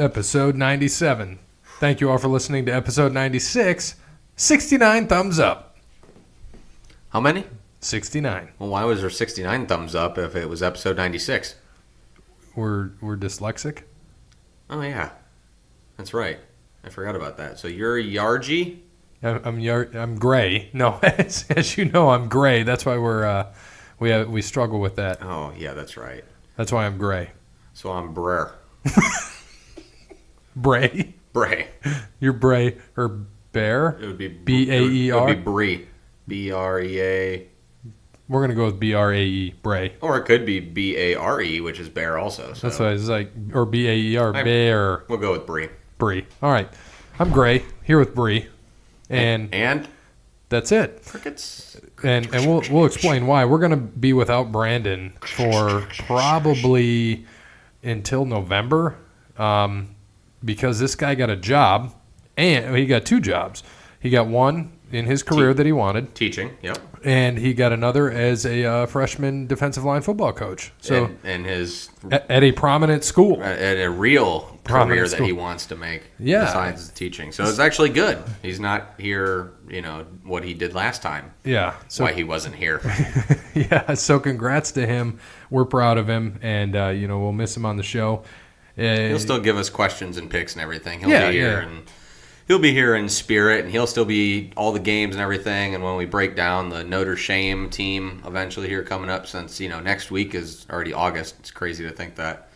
episode 97. Thank you all for listening to episode 96. 69 thumbs up. How many? 69. Well, why was there 69 thumbs up if it was episode 96? We're dyslexic. Oh, yeah. That's right. I forgot about that. So you're Yargy? I'm gray. No, as you know, I'm gray. That's why we struggle with that. Oh, yeah, that's right. That's why I'm gray. So I'm Brer. Bray? Bray. You're Bray or Bear? It would be B-A-E-R? It would be Bree. B-R-E-A. We're going to go with B-R-A-E, Bray. Or it could be B-A-R-E, which is bear also. So. That's why it's like, or B-A-E-R, Bear. We'll go with Bree. Bree. All right. I'm Gray, here with Bree. And that's it. Crickets. And we'll explain why. We're going to be without Brandon for probably until November because this guy got a job, and he got two jobs. He got one in his career that he wanted. Teaching, yep. And he got another as a freshman defensive line football coach. So and his at a prominent school. At a real career that he wants to make besides teaching. So it's actually good. He's not here, what he did last time. Yeah. So why he wasn't here. Yeah, so congrats to him. We're proud of him, and, we'll miss him on the show. He'll still give us questions and picks and everything. He'll be here and he'll be here in spirit, and he'll still be all the games and everything. And when we break down the Notre Dame team eventually here coming up, since next week is already August, it's crazy to think that.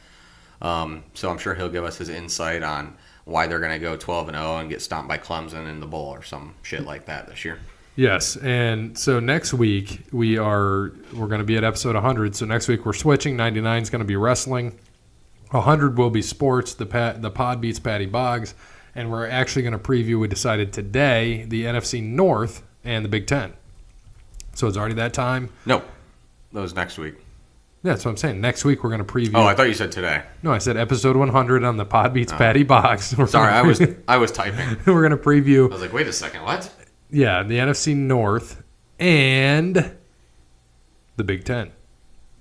So I'm sure he'll give us his insight on why they're going to go 12-0 and get stomped by Clemson in the bowl or some shit like that this year. Yes, and so next week we're going to be at episode 100. So next week we're switching. 99 is going to be wrestling. 100 will be sports. The pod beats Patty Boggs. And we're actually going to preview, we decided today, the NFC North and the Big Ten. So it's already that time? No. That was next week. Yeah, that's what I'm saying. Next week we're going to preview. Oh, I thought you said today. No, I said episode 100 on the Pod Beats Patty Boggs. Sorry, I was typing. We're going to preview. I was like, wait a second, what? Yeah, the NFC North and the Big Ten.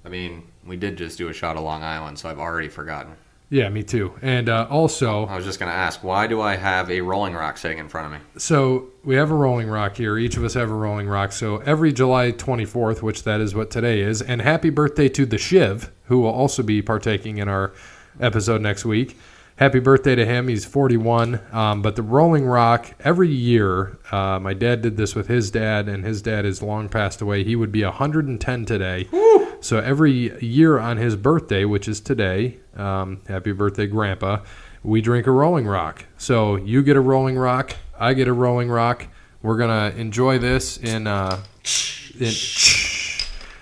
I mean, we did just do a shot of Long Island, so I've already forgotten. Yeah, me too. And also... I was just going to ask, why do I have a Rolling Rock sitting in front of me? So we have a Rolling Rock here. Each of us have a Rolling Rock. So every July 24th, which that is what today is, and happy birthday to the Shiv, who will also be partaking in our episode next week. Happy birthday to him. He's 41. But the Rolling Rock, every year, my dad did this with his dad, and his dad is long passed away. He would be 110 today. Woo! So every year on his birthday, which is today, happy birthday, Grandpa, we drink a Rolling Rock. So you get a Rolling Rock, I get a Rolling Rock. We're going to enjoy this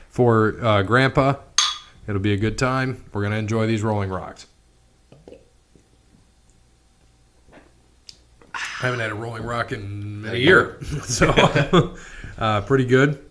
for Grandpa. It'll be a good time. We're going to enjoy these Rolling Rocks. I haven't had a Rolling Rock in a year. So pretty good.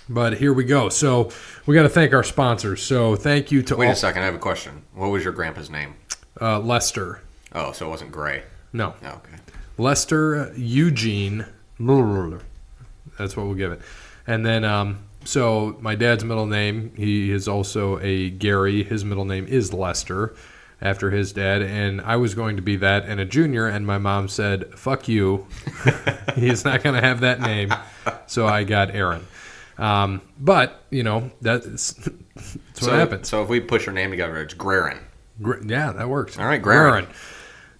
But here we go. So we got to thank our sponsors. So thank you to Wait a second. I have a question. What was your grandpa's name? Lester. Oh, so it wasn't Gray. No. Oh, okay. Lester Eugene. That's what we'll give it. And then, so my dad's middle name, he is also a Gary. His middle name is Lester, after his dad. And I was going to be that and a junior, and my mom said, fuck you. He's not going to have that name. So I got Aaron. But, that's what happens. So if we push our name together, it's Guerin. Yeah, that works. All right, Guerin.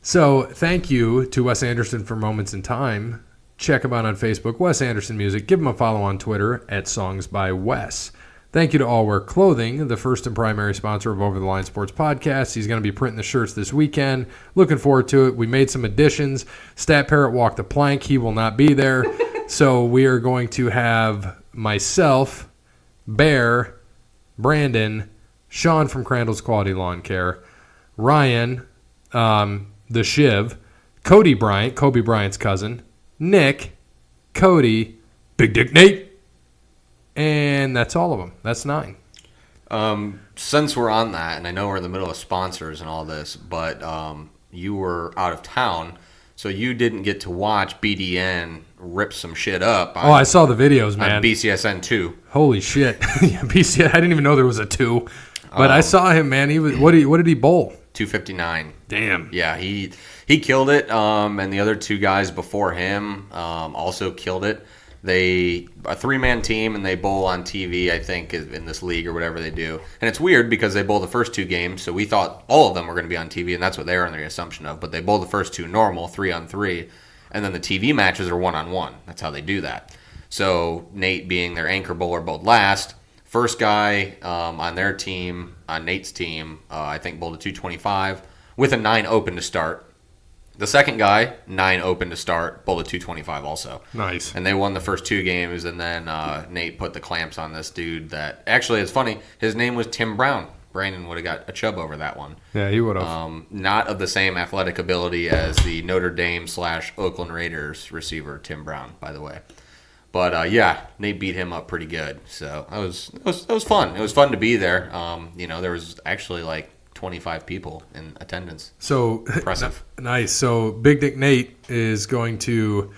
So thank you to Wes Anderson for Moments in Time. Check him out on Facebook, Wes Anderson Music. Give him a follow on Twitter at Songs by Wes. Thank you to All Wear Clothing, the first and primary sponsor of Over the Line Sports Podcast. He's going to be printing the shirts this weekend. Looking forward to it. We made some additions. Stat Parrot walked the plank. He will not be there. So we are going to have myself, Bear, Brandon, Sean from Crandall's Quality Lawn Care, Ryan, the Shiv, Cody Bryant, Kobe Bryant's cousin, Nick, Cody, Big Dick Nate, and that's all of them. That's 9. Since we're on that, and I know we're in the middle of sponsors and all this, but you were out of town, so you didn't get to watch BDN rip some shit up. I saw the videos, man. On BCSN 2. Holy shit. BCSN, I didn't even know there was a 2. But I saw him, man. What did he bowl? 259. Damn. Yeah, he killed it. And the other two guys before him also killed it. They a 3-man team, and they bowl on TV, I think, in this league or whatever they do. And it's weird because they bowl the first 2 games, so we thought all of them were going to be on TV, and that's what they were under the assumption of. But they bowl the first 2 normal, 3-on-3, and then the TV matches are 1-on-1. That's how they do that. So Nate, being their anchor bowler, bowled last. First guy on their team, on Nate's team, I think bowled a 225 with a 9 open to start. The second guy, 9 open to start, bowled a 225 also. Nice. And they won the first 2 games, and then Nate put the clamps on this dude that... Actually, it's funny. His name was Tim Brown. Brandon would have got a chub over that one. Yeah, he would have. Not of the same athletic ability as the Notre Dame/Oakland Raiders receiver, Tim Brown, by the way. But, yeah, Nate beat him up pretty good. So it was fun. It was fun to be there. There was actually, 25 people in attendance. So impressive. Nice. So Big Dick Nate is going to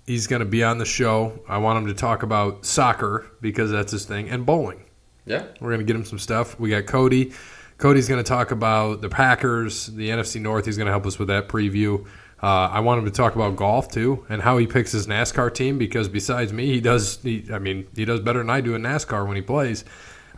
he's going to be on the show. I want him to talk about soccer because that's his thing, and bowling. Yeah. We're going to get him some stuff. We got Cody. Cody's going to talk about the Packers, the NFC North. He's going to help us with that preview. I want him to talk about golf too and how he picks his NASCAR team because besides me, he does better than I do in NASCAR when he plays.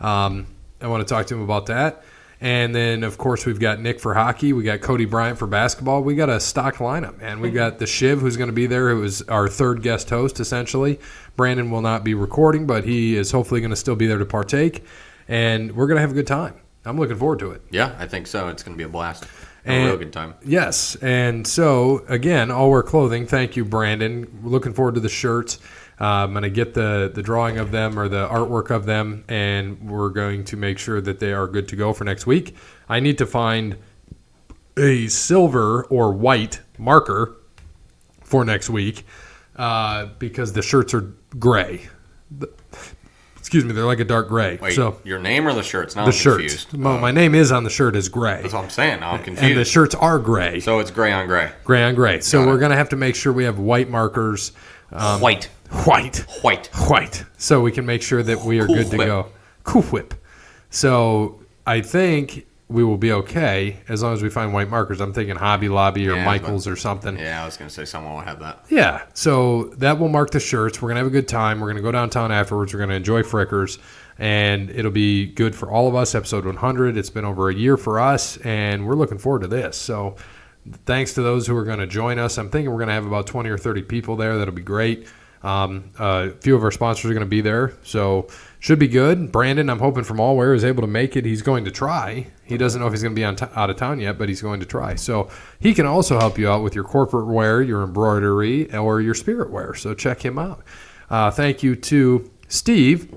I want to talk to him about that. And then, of course, we've got Nick for hockey. We got Cody Bryant for basketball. We got a stock lineup, man. We got the Shiv, who's going to be there, who is our third guest host, essentially. Brandon will not be recording, but he is hopefully going to still be there to partake. And we're going to have a good time. I'm looking forward to it. Yeah, I think so. It's going to be a blast. A real good time. Yes. And so, again, All Wear Clothing. Thank you, Brandon. We're looking forward to the shirts. I'm going to get the drawing of them or the artwork of them, and we're going to make sure that they are good to go for next week. I need to find a silver or white marker for next week because the shirts are gray. Excuse me, they're like a dark gray. Wait, so your name or the shirts? Now the I'm shirt. confused. Well, my name is on the shirt as gray. That's what I'm saying. Now I'm confused. And the shirts are gray. So it's gray on gray. Gray on gray. So Got we're it. going to have to make sure we have white markers. White. So we can make sure that we are Cool good to Whip. go. Cool Whip. So I think we will be okay as long as we find white markers. I'm thinking Hobby Lobby or Yeah, Michael's or something. Yeah, I was going to say someone will have that. Yeah, so that will mark the shirts. We're going to have a good time. We're going to go downtown afterwards. We're going to enjoy Frickers, and it'll be good for all of us, episode 100. It's been over a year for us, and we're looking forward to this. So thanks to those who are going to join us. I'm thinking we're going to have about 20 or 30 people there. That'll be great. A few of our sponsors are going to be there, so should be good. Brandon, I'm hoping from Allwear, is able to make it. He's going to try. He doesn't know if he's going to be out of town yet, but he's going to try. So he can also help you out with your corporate wear, your embroidery, or your spirit wear. So check him out. Thank you to Steve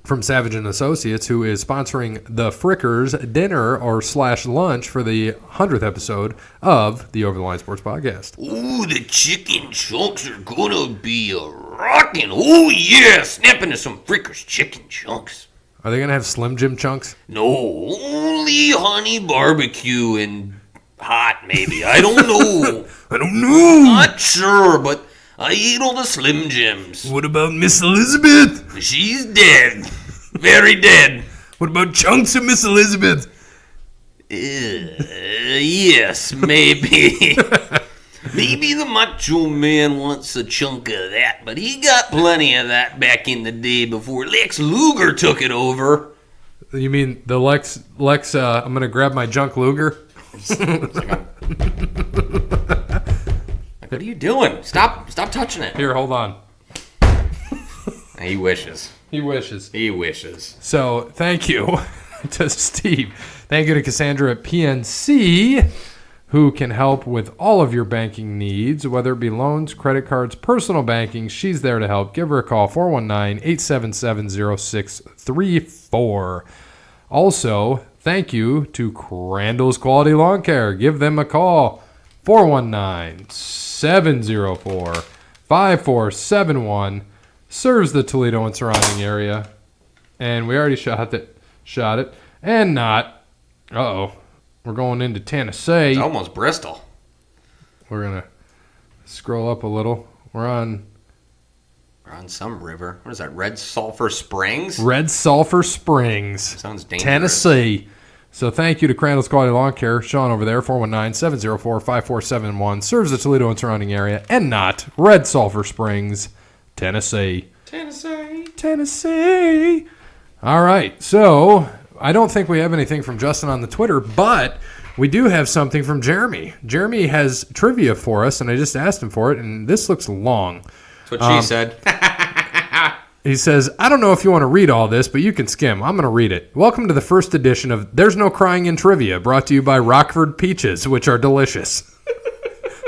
from Savage & Associates, who is sponsoring the Frickers dinner or / lunch for the 100th episode of the Over the Line Sports Podcast. Ooh, the chicken chunks are gonna be a rockin'. Oh yeah, snap into some Frickers chicken chunks. Are they going to have Slim Jim chunks? No, only honey barbecue and hot maybe. I don't know. I don't know. Not sure, but I ate all the Slim Jims. What about Miss Elizabeth? She's dead. Very dead. What about chunks of Miss Elizabeth? Yes, maybe. Maybe the Macho Man wants a chunk of that, but he got plenty of that back in the day before Lex Luger took it over. You mean the Lex I'm going to grab my junk Luger? What are you doing? Stop touching it. Here, hold on. He wishes. He wishes. He wishes. So thank you to Steve. Thank you to Cassandra at PNC, who can help with all of your banking needs, whether it be loans, credit cards, personal banking. She's there to help. Give her a call, 419-877-0634. Also, thank you to Crandall's Quality Lawn Care. Give them a call, 419-704-5471. Serves the Toledo and surrounding area. And we already shot it. And not. Uh-oh. We're going into Tennessee. It's almost Bristol. We're going to scroll up a little. We're on some river. What is that, Red Sulphur Springs? Red Sulphur Springs. Sounds dangerous. Tennessee. So thank you to Crandall's Quality Lawn Care. Sean over there, 419-704-5471. Serves the Toledo and surrounding area. And not Red Sulphur Springs, Tennessee. Tennessee. All right. So I don't think we have anything from Justin on the Twitter, but we do have something from Jeremy. Jeremy has trivia for us, and I just asked him for it, and this looks long. That's what she said. He says, I don't know if you want to read all this, but you can skim. I'm going to read it. Welcome to the first edition of There's No Crying in Trivia, brought to you by Rockford Peaches, which are delicious.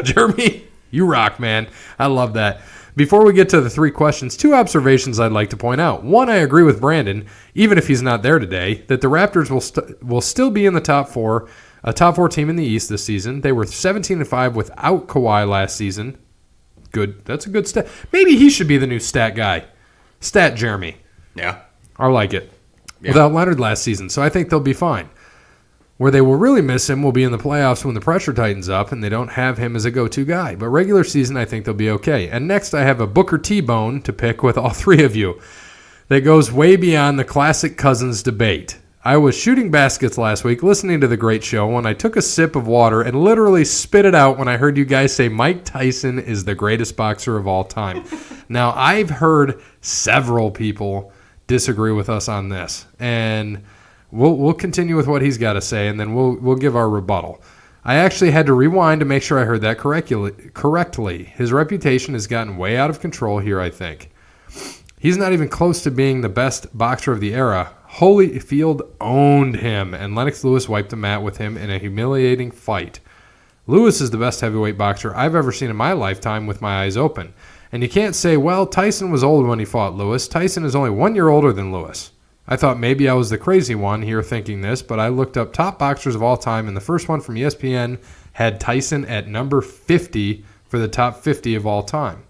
Jeremy, you rock, man. I love that. Before we get to the 3 questions, 2 observations I'd like to point out. One, I agree with Brandon, even if he's not there today, that the Raptors will still be in the top 4, a top 4 team in the East this season. They were 17-5 without Kawhi last season. Good. That's a good stat. Maybe he should be the new stat guy. Stat Jeremy. Yeah. I like it. Yeah. Without Leonard last season, so I think they'll be fine. Where they will really miss him will be in the playoffs when the pressure tightens up and they don't have him as a go-to guy. But regular season, I think they'll be okay. And next, I have a Booker T bone to pick with all 3 of you that goes way beyond the classic Cousins debate. I was shooting baskets last week, listening to the great show, when I took a sip of water and literally spit it out when I heard you guys say Mike Tyson is the greatest boxer of all time. Now, I've heard several people disagree with us on this, and we'll continue with what he's got to say, and then we'll give our rebuttal. I actually had to rewind to make sure I heard that correctly. His reputation has gotten way out of control here, I think. He's not even close to being the best boxer of the era. Holyfield owned him, and Lennox Lewis wiped the mat with him in a humiliating fight. Lewis is the best heavyweight boxer I've ever seen in my lifetime with my eyes open. And you can't say, well, Tyson was old when he fought Lewis. Tyson is only 1 year older than Lewis. I thought maybe I was the crazy one here thinking this, but I looked up top boxers of all time, and the first one from ESPN had Tyson at number 50 for the top 50 of all time.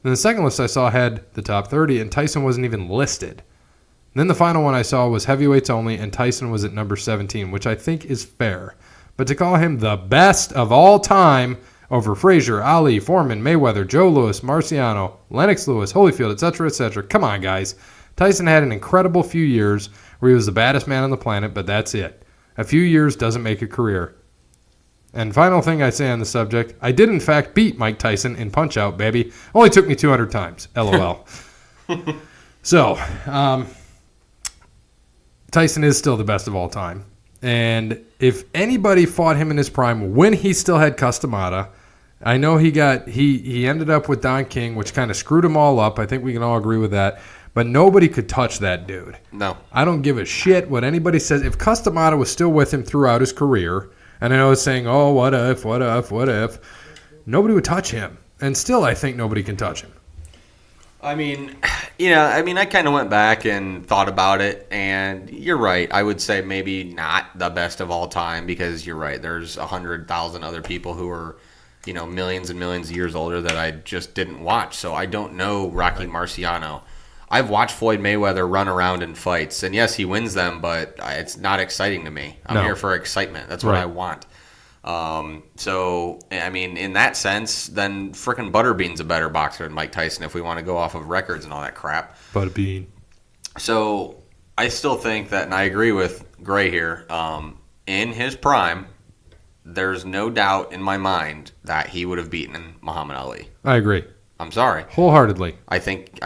Then the second list I saw had the top 30, and Tyson wasn't even listed. Then the final one I saw was heavyweights only, and Tyson was at number 17, which I think is fair. But to call him the best of all time over Frazier, Ali, Foreman, Mayweather, Joe Louis, Marciano, Lennox Lewis, Holyfield, etc., come on, guys. Tyson had an incredible few years where he was the baddest man on the planet, but that's it. A few years doesn't make a career. And final thing I say on the subject, I did in fact beat Mike Tyson in Punch-Out, baby. Only took me 200 times. LOL. So, Tyson is still the best of all time. And if anybody fought him in his prime when he still had Customata, I know he ended up with Don King, which kind of screwed him all up. I think we can all agree with that. But nobody could touch that dude. No. I don't give a shit what anybody says. If Customata was still with him throughout his career, and I know it's saying, oh, what if, nobody would touch him. And still, I think nobody can touch him. I mean, I kind of went back and thought about it, and you're right. I would say maybe not the best of all time because you're right. There's 100,000 other people who are, millions and millions of years older that I just didn't watch. So I don't know Rocky Marciano. I've watched Floyd Mayweather run around in fights, and yes, he wins them, but it's not exciting to me. I'm here for excitement. That's what I want. So, I mean, in that sense, then frickin' Butterbean's a better boxer than Mike Tyson if we want to go off of records and all that crap. Butterbean. So, I still think that, and I agree with Gray here, in his prime, there's no doubt in my mind that he would have beaten Muhammad Ali. I agree. I'm sorry. Wholeheartedly. I think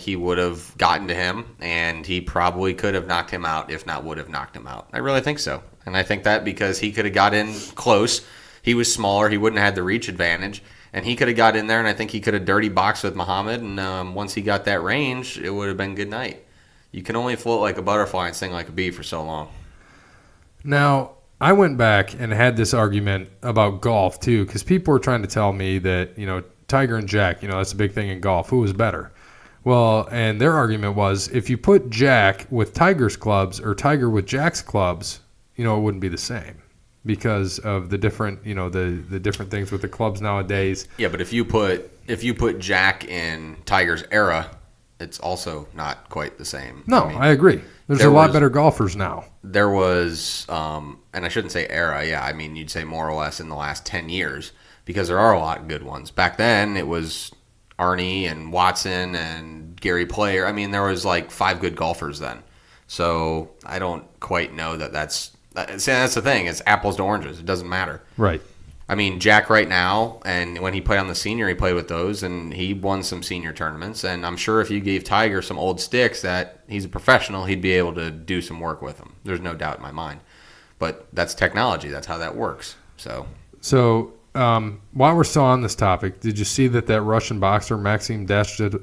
he would have gotten to him, and he probably could have knocked him out, if not would have knocked him out. I really think so. And I think that because he could have got in close. He was smaller. He wouldn't have had the reach advantage. And he could have got in there, and I think he could have dirty boxed with Muhammad. And once he got that range, it would have been good night. You can only float like a butterfly and sting like a bee for so long. Now, I went back and had this argument about golf, too, because people were trying to tell me that, Tiger and Jack, that's a big thing in golf. Who was better? Well, and their argument was if you put Jack with Tiger's clubs or Tiger with Jack's clubs, it wouldn't be the same because of the different, the different things with the clubs nowadays. Yeah, but if you put Jack in Tiger's era, it's also not quite the same. No, I agree. There's a lot better golfers now. There was, and I shouldn't say era, yeah, I mean, you'd say more or less in the last 10 years because there are a lot of good ones. Back then, it was Arnie and Watson and Gary Player. I mean, there was like 5 good golfers then. So I don't quite know that's the thing. It's apples to oranges. It doesn't matter. Right. I mean, Jack right now, and when he played on the senior, he played with those, and he won some senior tournaments. And I'm sure if you gave Tiger some old sticks that he's a professional, he'd be able to do some work with them. There's no doubt in my mind. But that's technology. That's how that works. So while we're still on this topic, did you see that Russian boxer, Maxim Dadashev,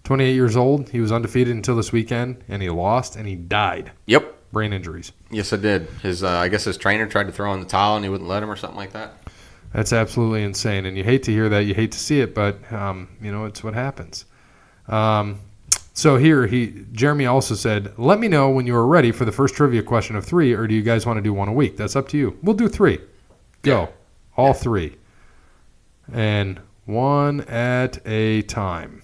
28 years old, he was undefeated until this weekend, and he lost, and he died. Yep. Brain injuries. Yes, I did. I guess his trainer tried to throw in the towel, and he wouldn't let him or something like that. That's absolutely insane, and you hate to hear that. You hate to see it, but, it's what happens. So here, Jeremy also said, let me know when you are ready for the first trivia question of 3, or do you guys want to do one a week? That's up to you. We'll do 3. Go. All 3. And one at a time.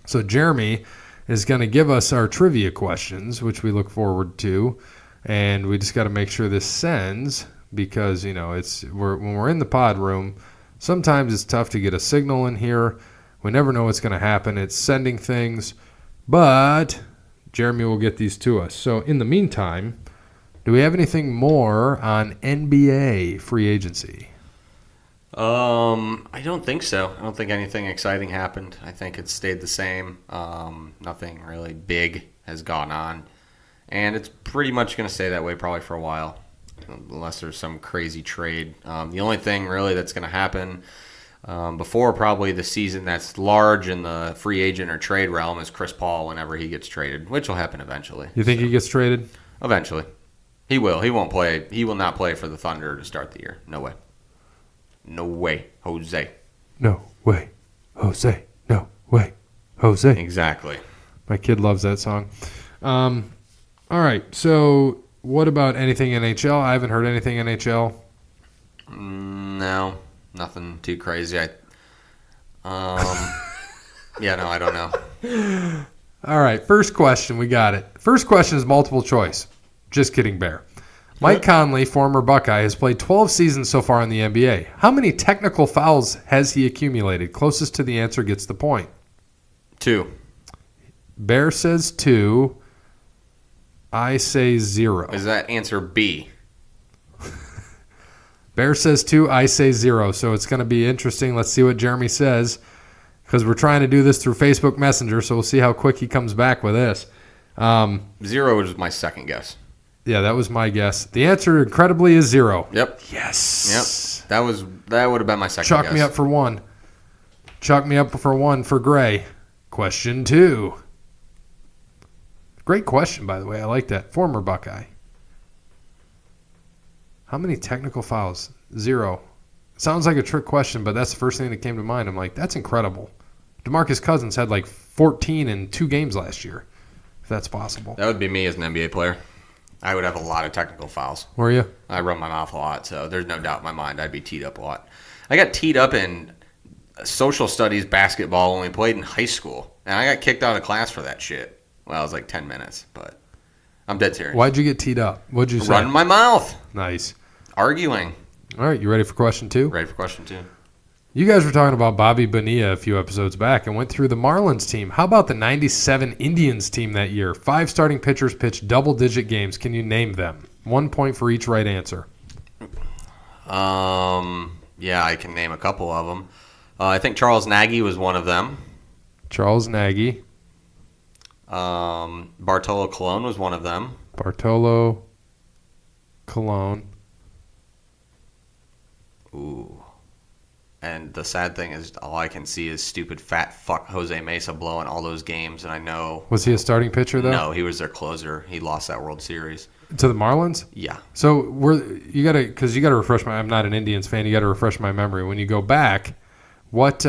So Jeremy is going to give us our trivia questions, which we look forward to, and we just got to make sure this sends because, when we're in the pod room, sometimes it's tough to get a signal in here. We never know what's going to happen. It's sending things. But Jeremy will get these to us. So in the meantime, do we have anything more on NBA free agency? I don't think so. I don't think anything exciting happened. I think it's stayed the same. Nothing really big has gone on. And it's pretty much going to stay that way probably for a while, unless there's some crazy trade. The only thing really that's going to happen before probably the season that's large in the free agent or trade realm is Chris Paul whenever he gets traded, which will happen eventually. You think he gets traded? Eventually. He will. He won't play. He will not play for the Thunder to start the year. No way. No way, Jose. No way, Jose. No way, Jose. Exactly. My kid loves that song. All right, so what about anything NHL? I haven't heard anything NHL. No, nothing too crazy. I don't know. All right, first question, we got it. First question is multiple choice. Just kidding, Bear. Mike Conley, former Buckeye, has played 12 seasons so far in the NBA. How many technical fouls has he accumulated? Closest to the answer gets the point. 2. Bear says 2. I say 0. Is that answer B? Bear says 2. I say 0. So it's going to be interesting. Let's see what Jeremy says because we're trying to do this through Facebook Messenger, so we'll see how quick he comes back with this. 0 is my second guess. Yeah, that was my guess. The answer, incredibly, is 0. Yep. Yes. Yep. That would have been my second guess. Chalk me up for 1. Chalk me up for 1 for Gray. Question 2. Great question, by the way. I like that. Former Buckeye. How many technical fouls? 0. Sounds like a trick question, but that's the first thing that came to mind. I'm like, that's incredible. DeMarcus Cousins had like 14 in 2 games last year, if that's possible. That would be me as an NBA player. I would have a lot of technical fouls. Were you? I run my mouth a lot, so there's no doubt in my mind I'd be teed up a lot. I got teed up in social studies basketball when we played in high school, and I got kicked out of class for that shit. Well, it was like 10 minutes, but I'm dead serious. Why'd you get teed up? What'd you say? Running my mouth. Nice. Arguing. All right, you ready for question 2? Ready for question 2. You guys were talking about Bobby Bonilla a few episodes back and went through the Marlins team. How about the 97 Indians team that year? 5 starting pitchers pitched double-digit games. Can you name them? 1 point for each right answer. Yeah, I can name a couple of them. I think Charles Nagy was one of them. Charles Nagy. Bartolo Colon was one of them. Bartolo Colon. Ooh. And the sad thing is, all I can see is stupid fat fuck Jose Mesa blowing all those games, and I know... Was he a starting pitcher, though? No, he was their closer. He lost that World Series. To the Marlins? Yeah. So, you got to refresh my... I'm not an Indians fan. You got to refresh my memory. When you go back, what...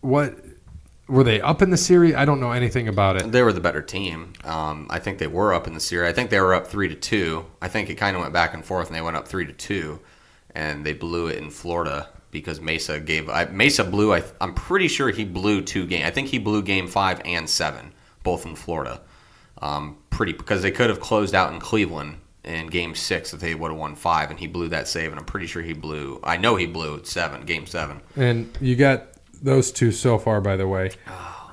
Were they up in the series? I don't know anything about it. They were the better team. I think they were up in the series. I think they were up 3-2. I think it kind of went back and forth, and they went up 3-2. And they blew it in Florida because Mesa blew. I'm pretty sure he blew 2 games. I think he blew Game 5 and 7, both in Florida. Because they could have closed out in Cleveland in Game 6 if they would have won 5, and he blew that save. And I'm pretty sure he blew. I know he blew 7, Game 7. And you got those 2 so far, by the way.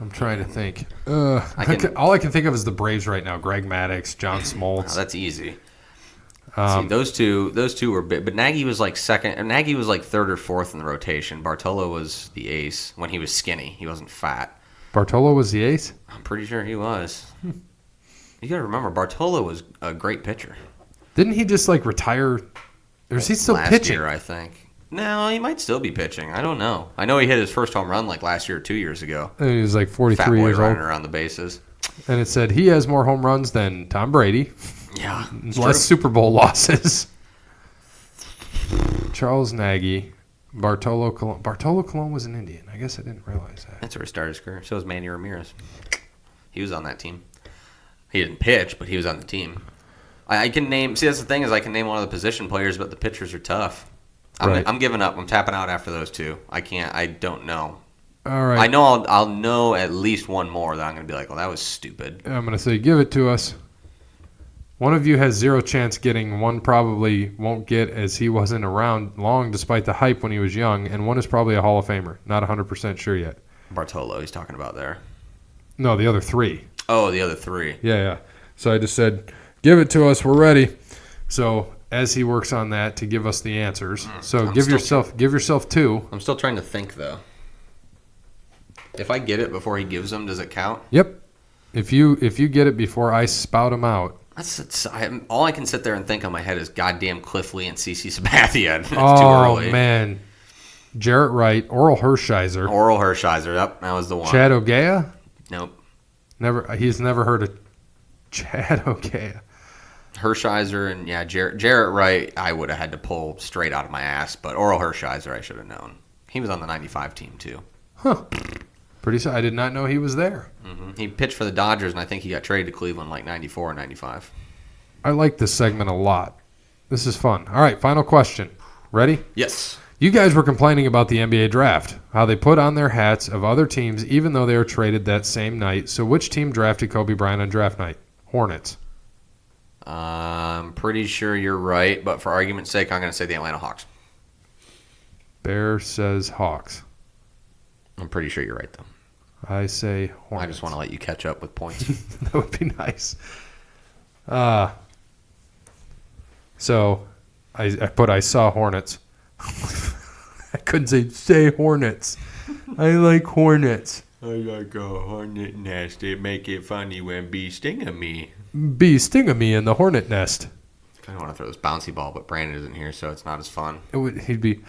I'm trying to think. All I can think of is the Braves right now. Greg Maddux, John Smoltz. Oh, that's easy. See, those two were big, but Nagy was like second. Or Nagy was like third or fourth in the rotation. Bartolo was the ace when he was skinny. He wasn't fat. Bartolo was the ace? I'm pretty sure he was. You got to remember, Bartolo was a great pitcher. Didn't he just like retire? Or is he still last pitching? year, I think. No, he might still be pitching. I don't know. I know he hit his first home run like last year or 2 years ago. And he was like 43 Fat boy years running old. around the bases. And it said he has more home runs than Tom Brady. Yeah, Less Super Bowl losses. Charles Nagy, Bartolo Colon. Bartolo Colon was an Indian. I guess I didn't realize that. That's where he started his career. So was Manny Ramirez. He was on that team. He didn't pitch, but he was on the team. I can name. See, that's the thing is I can name one of the position players, but the pitchers are tough. I'm giving up. I'm tapping out after those two. I can't. I don't know. All right. I know I'll know at least one more that I'm going to be like, well, that was stupid. I'm going to say give it to us. One of you has zero chance getting. One probably won't get as he wasn't around long despite the hype when he was young. And one is probably a Hall of Famer. Not 100% sure yet. Bartolo, he's talking about there. No, the other three. Oh, the other three. Yeah. So I just said, give it to us. We're ready. So as he works on that to give us the answers. So give yourself two. I'm still trying to think, though. If I get it before he gives them, does it count? Yep. If you get it before I spout them out. All I can sit there and think on my head is goddamn Cliff Lee and CeCe Sabathia. It's too early. Oh, man. Jarrett Wright, Oral Hershiser. Oral Hershiser. Yep, that was the one. Chad Ogea? Nope. He's never heard of Chad Ogea. Hershiser and, yeah, Jarrett Wright, I would have had to pull straight out of my ass, but Oral Hershiser I should have known. He was on the 95 team, too. Huh. I did not know he was there. Mm-hmm. He pitched for the Dodgers, and I think he got traded to Cleveland like 94 or 95. I like this segment a lot. This is fun. All right, final question. Ready? Yes. You guys were complaining about the NBA draft, how they put on their hats of other teams even though they were traded that same night. So which team drafted Kobe Bryant on draft night? Hornets. I'm pretty sure you're right, but for argument's sake, I'm going to say the Atlanta Hawks. Bear says Hawks. I'm pretty sure you're right, though. I say Hornets. I just want to let you catch up with points. That would be nice. So I saw Hornets. I couldn't say Hornets. I like Hornets. I like a hornet nest. It make it funny when bees sting at me. Bees sting me in the hornet nest. I kind of want to throw this bouncy ball, but Brandon isn't here, so it's not as fun. He'd be,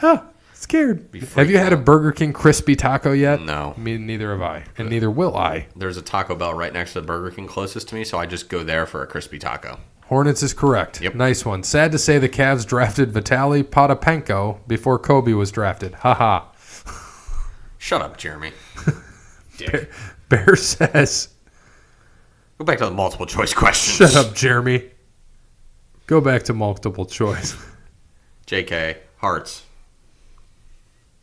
scared. Have you had a Burger King crispy taco yet? No. Me neither have I, and neither will I. There's a Taco Bell right next to the Burger King closest to me, so I just go there for a crispy taco. Hornets is correct. Yep. Nice one. Sad to say the Cavs drafted Vitaly Potapenko before Kobe was drafted. Ha. Shut up, Jeremy. Dick. Bear says... Go back to the multiple choice questions. Shut up, Jeremy. Go back to multiple choice. JK. Hearts.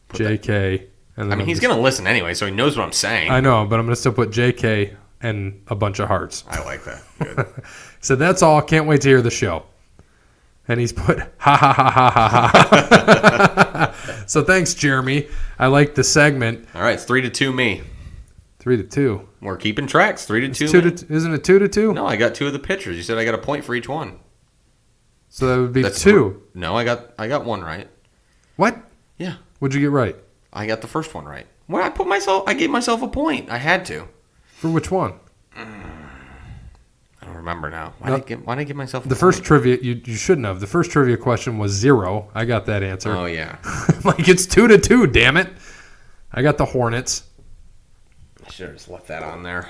JK. And then he's going to listen anyway, so he knows what I'm saying. I know, but I'm going to still put JK and a bunch of hearts. I like that. Good. So that's all. Can't wait to hear the show. And he's put ha. So thanks, Jeremy. I like the segment. All right, it's 3-2 me. 3-2. We're keeping tracks. 3-2. Isn't it 2-2? No, I got two of the pitchers. You said I got a point for each one. So that would be 2. No, I got one right. What? Yeah. What'd you get right? I got the first one right. Well, I gave myself a point. I had to. For which one? I don't remember now. Why did I give myself a The point? first trivia, you shouldn't have. The first trivia question was 0. I got that answer. Oh, yeah. Like, it's 2-2, damn it. I got the Hornets. I should have just left that on there.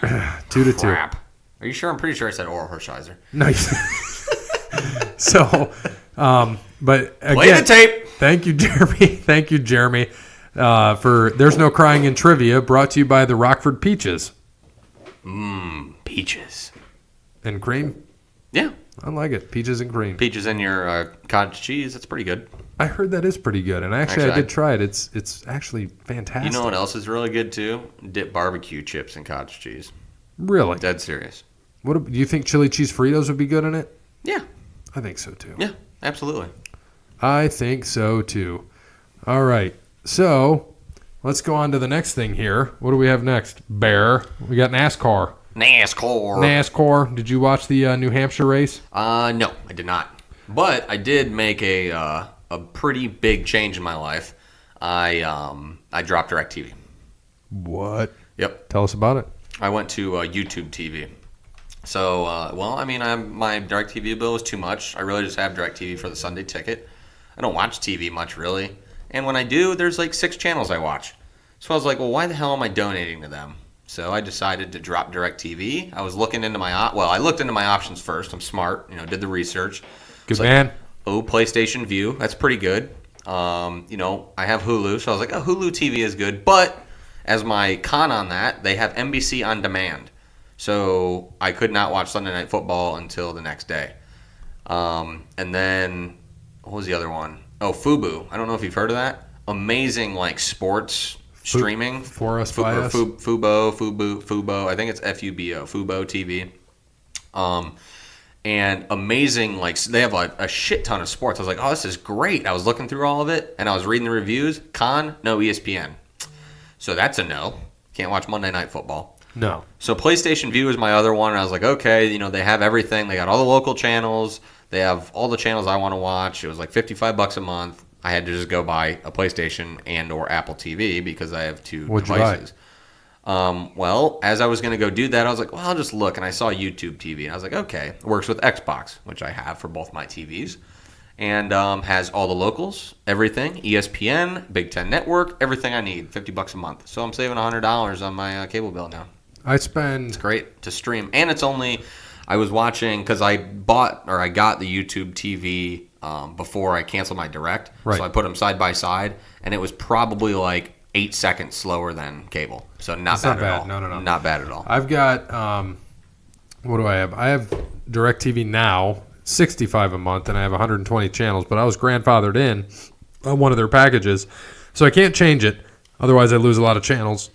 2-2. Crap. Are you sure? I'm pretty sure I said Oral Hershiser. No. So, but again, Play the tape. Thank you, Jeremy. For There's No Crying in Trivia, brought to you by the Rockford Peaches. Peaches. And cream? Yeah. I like it. Peaches and cream. Peaches in your cottage cheese. That's pretty good. I heard that is pretty good. And actually I did try it. It's actually fantastic. You know what else is really good, too? Dip barbecue chips in cottage cheese. Really? Dead serious. Do you think chili cheese Fritos would be good in it? Yeah. I think so, too. Yeah, absolutely. I think so, too. All right. So, let's go on to the next thing here. What do we have next? Bear. We got NASCAR. NASCAR. Did you watch the New Hampshire race? No, I did not. But I did make a pretty big change in my life. I dropped DirecTV. What? Yep. Tell us about it. I went to YouTube TV. So, my DirecTV bill was too much. I really just have DirecTV for the Sunday ticket. I don't watch TV much, really. And when I do, there's like 6 channels I watch. So I was like, well, why the hell am I donating to them? So I decided to drop DirecTV. I was looking into I looked into my options first. I'm smart, did the research. Good man. PlayStation View. That's pretty good. I have Hulu. So I was like, Hulu TV is good. But as my con on that, they have NBC On Demand. So I could not watch Sunday Night Football until the next day. And then, what was the other one? Oh, Fubo. I don't know if you've heard of that. Amazing, sports streaming. For us, by us. Fubo. I think it's Fubo. Fubo TV. And amazing, they have a shit ton of sports. I was like, oh, this is great. I was looking through all of it, and I was reading the reviews. No ESPN. So that's a no. Can't watch Monday Night Football. No. So PlayStation View is my other one. And I was like, okay, they have everything. They got all the local channels. They have all the channels I want to watch. It was like $55 a month. I had to just go buy a PlayStation and or Apple TV because I have 2 devices. As I was going to go do that, I was like, well, I'll just look. And I saw YouTube TV. And I was like, okay, it works with Xbox, which I have for both my TVs. And has all the locals, everything, ESPN, Big Ten Network, everything I need, $50 a month. So I'm saving $100 on my cable bill now. It's great to stream. And it's only, I was watching, because I got the YouTube TV before I canceled my Direct. Right. So I put them side by side, and it was probably 8 seconds slower than cable. So not bad at all. No. Not bad at all. I've got, what do I have? I have DirecTV Now, $65 a month, and I have 120 channels, but I was grandfathered in on one of their packages, so I can't change it. Otherwise, I lose a lot of channels.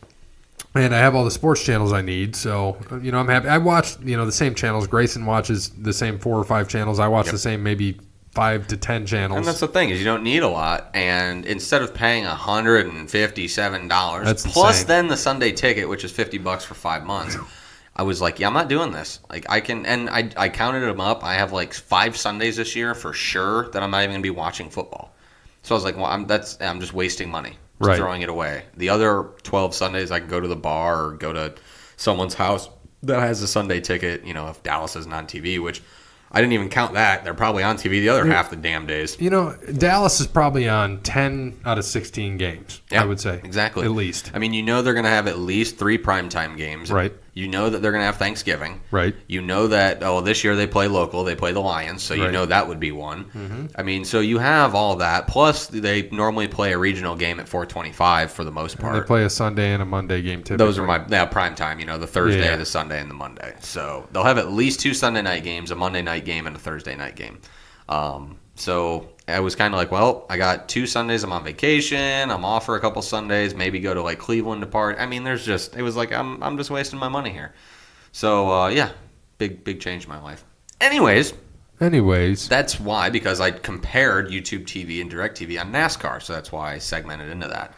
And I have all the sports channels I need, so I'm happy. I watch the same channels. Grayson watches the same 4 or 5 channels. I watch the same maybe 5 to 10 channels. And that's the thing is you don't need a lot. And instead of paying $157 that's plus insane. then the Sunday ticket, which is $50 for 5 months, I was like, yeah, I'm not doing this. I counted them up. I have 5 Sundays this year for sure that I'm not even gonna be watching football. So I was like, well, I'm just wasting money. Right. Throwing it away. The other 12 Sundays, I can go to the bar or go to someone's house that has a Sunday ticket, if Dallas isn't on TV, which I didn't even count that. They're probably on TV the other half the damn days. Dallas is probably on 10 out of 16 games, I would say. Exactly. At least. I mean, they're going to have at least 3 primetime games. Right. That they're going to have Thanksgiving. Right. That, this year they play local. They play the Lions, so that would be one. Mm-hmm. I mean, so you have all that. Plus, they normally play a regional game at 4:25 for the most part. And they play a Sunday and a Monday game typically. Those are my primetime, the Thursday, the Sunday, and the Monday. So they'll have at least 2 Sunday night games, a Monday night game, and a Thursday night game. So I was kind of like, well, I got 2 Sundays. I'm on vacation. I'm off for a couple Sundays. Maybe go to Cleveland to party. I mean, it was like I'm just wasting my money here. So big change in my life. Anyways, that's why, because I compared YouTube TV and DirecTV on NASCAR. So that's why I segmented into that.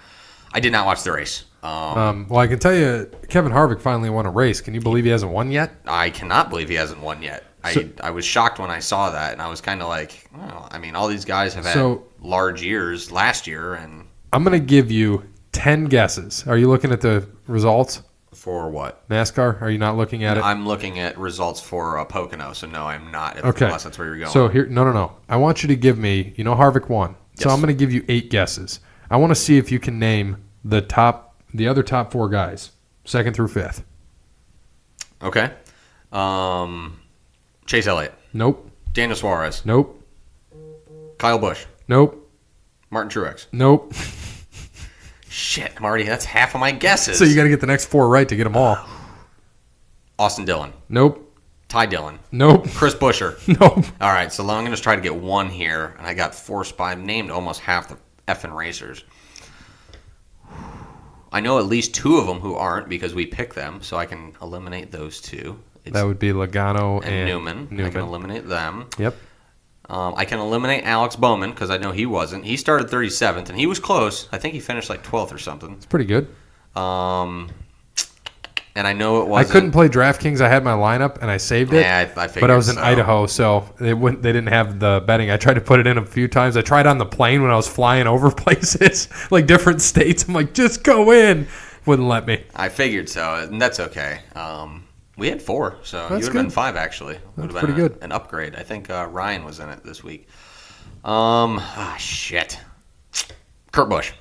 I did not watch the race. Well, I can tell you, Kevin Harvick finally won a race. Can you believe he hasn't won yet? I cannot believe he hasn't won yet. I was shocked when I saw that, and I was kind of like, well, I mean, all these guys have had large years last year, and I'm going to give you 10 guesses. Are you looking at the results? For what? NASCAR? Are you not looking at it? I'm looking at results for Pocono, so no, I'm not. Okay. Unless that's where you're going. So here, no. I want you to give me, Harvick won. So I'm going to give you 8 guesses. I want to see if you can name the other top 4 guys, 2nd through 5th. Okay. Chase Elliott. Nope. Daniel Suarez. Nope. Kyle Busch. Nope. Martin Truex. Nope. Shit, Marty, that's half of my guesses. So you got to get the next 4 right to get them all. Austin Dillon. Nope. Ty Dillon. Nope. Chris Buescher. Nope. All right, so I'm going to try to get 1 here, and I got 4 spots. I've named almost half the effing racers. I know at least 2 of them who aren't because we pick them, so I can eliminate those 2. That would be Logano and Newman. I can eliminate them. Yep. I can eliminate Alex Bowman because I know he wasn't. He started 37th, and he was close. I think he finished like 12th or something. It's pretty good. And I know it wasn't. I couldn't play DraftKings. I had my lineup, and I saved it. Yeah, I figured but I was in so. Idaho, so they didn't have the betting. I tried to put it in a few times. I tried on the plane when I was flying over places, like different states. I'm like, just go in. Wouldn't let me. I figured so, and that's okay. We had 4, so you would have been 5, actually. That's Would have pretty been good. An upgrade. I think Ryan was in it this week. Shit. Kurt Busch.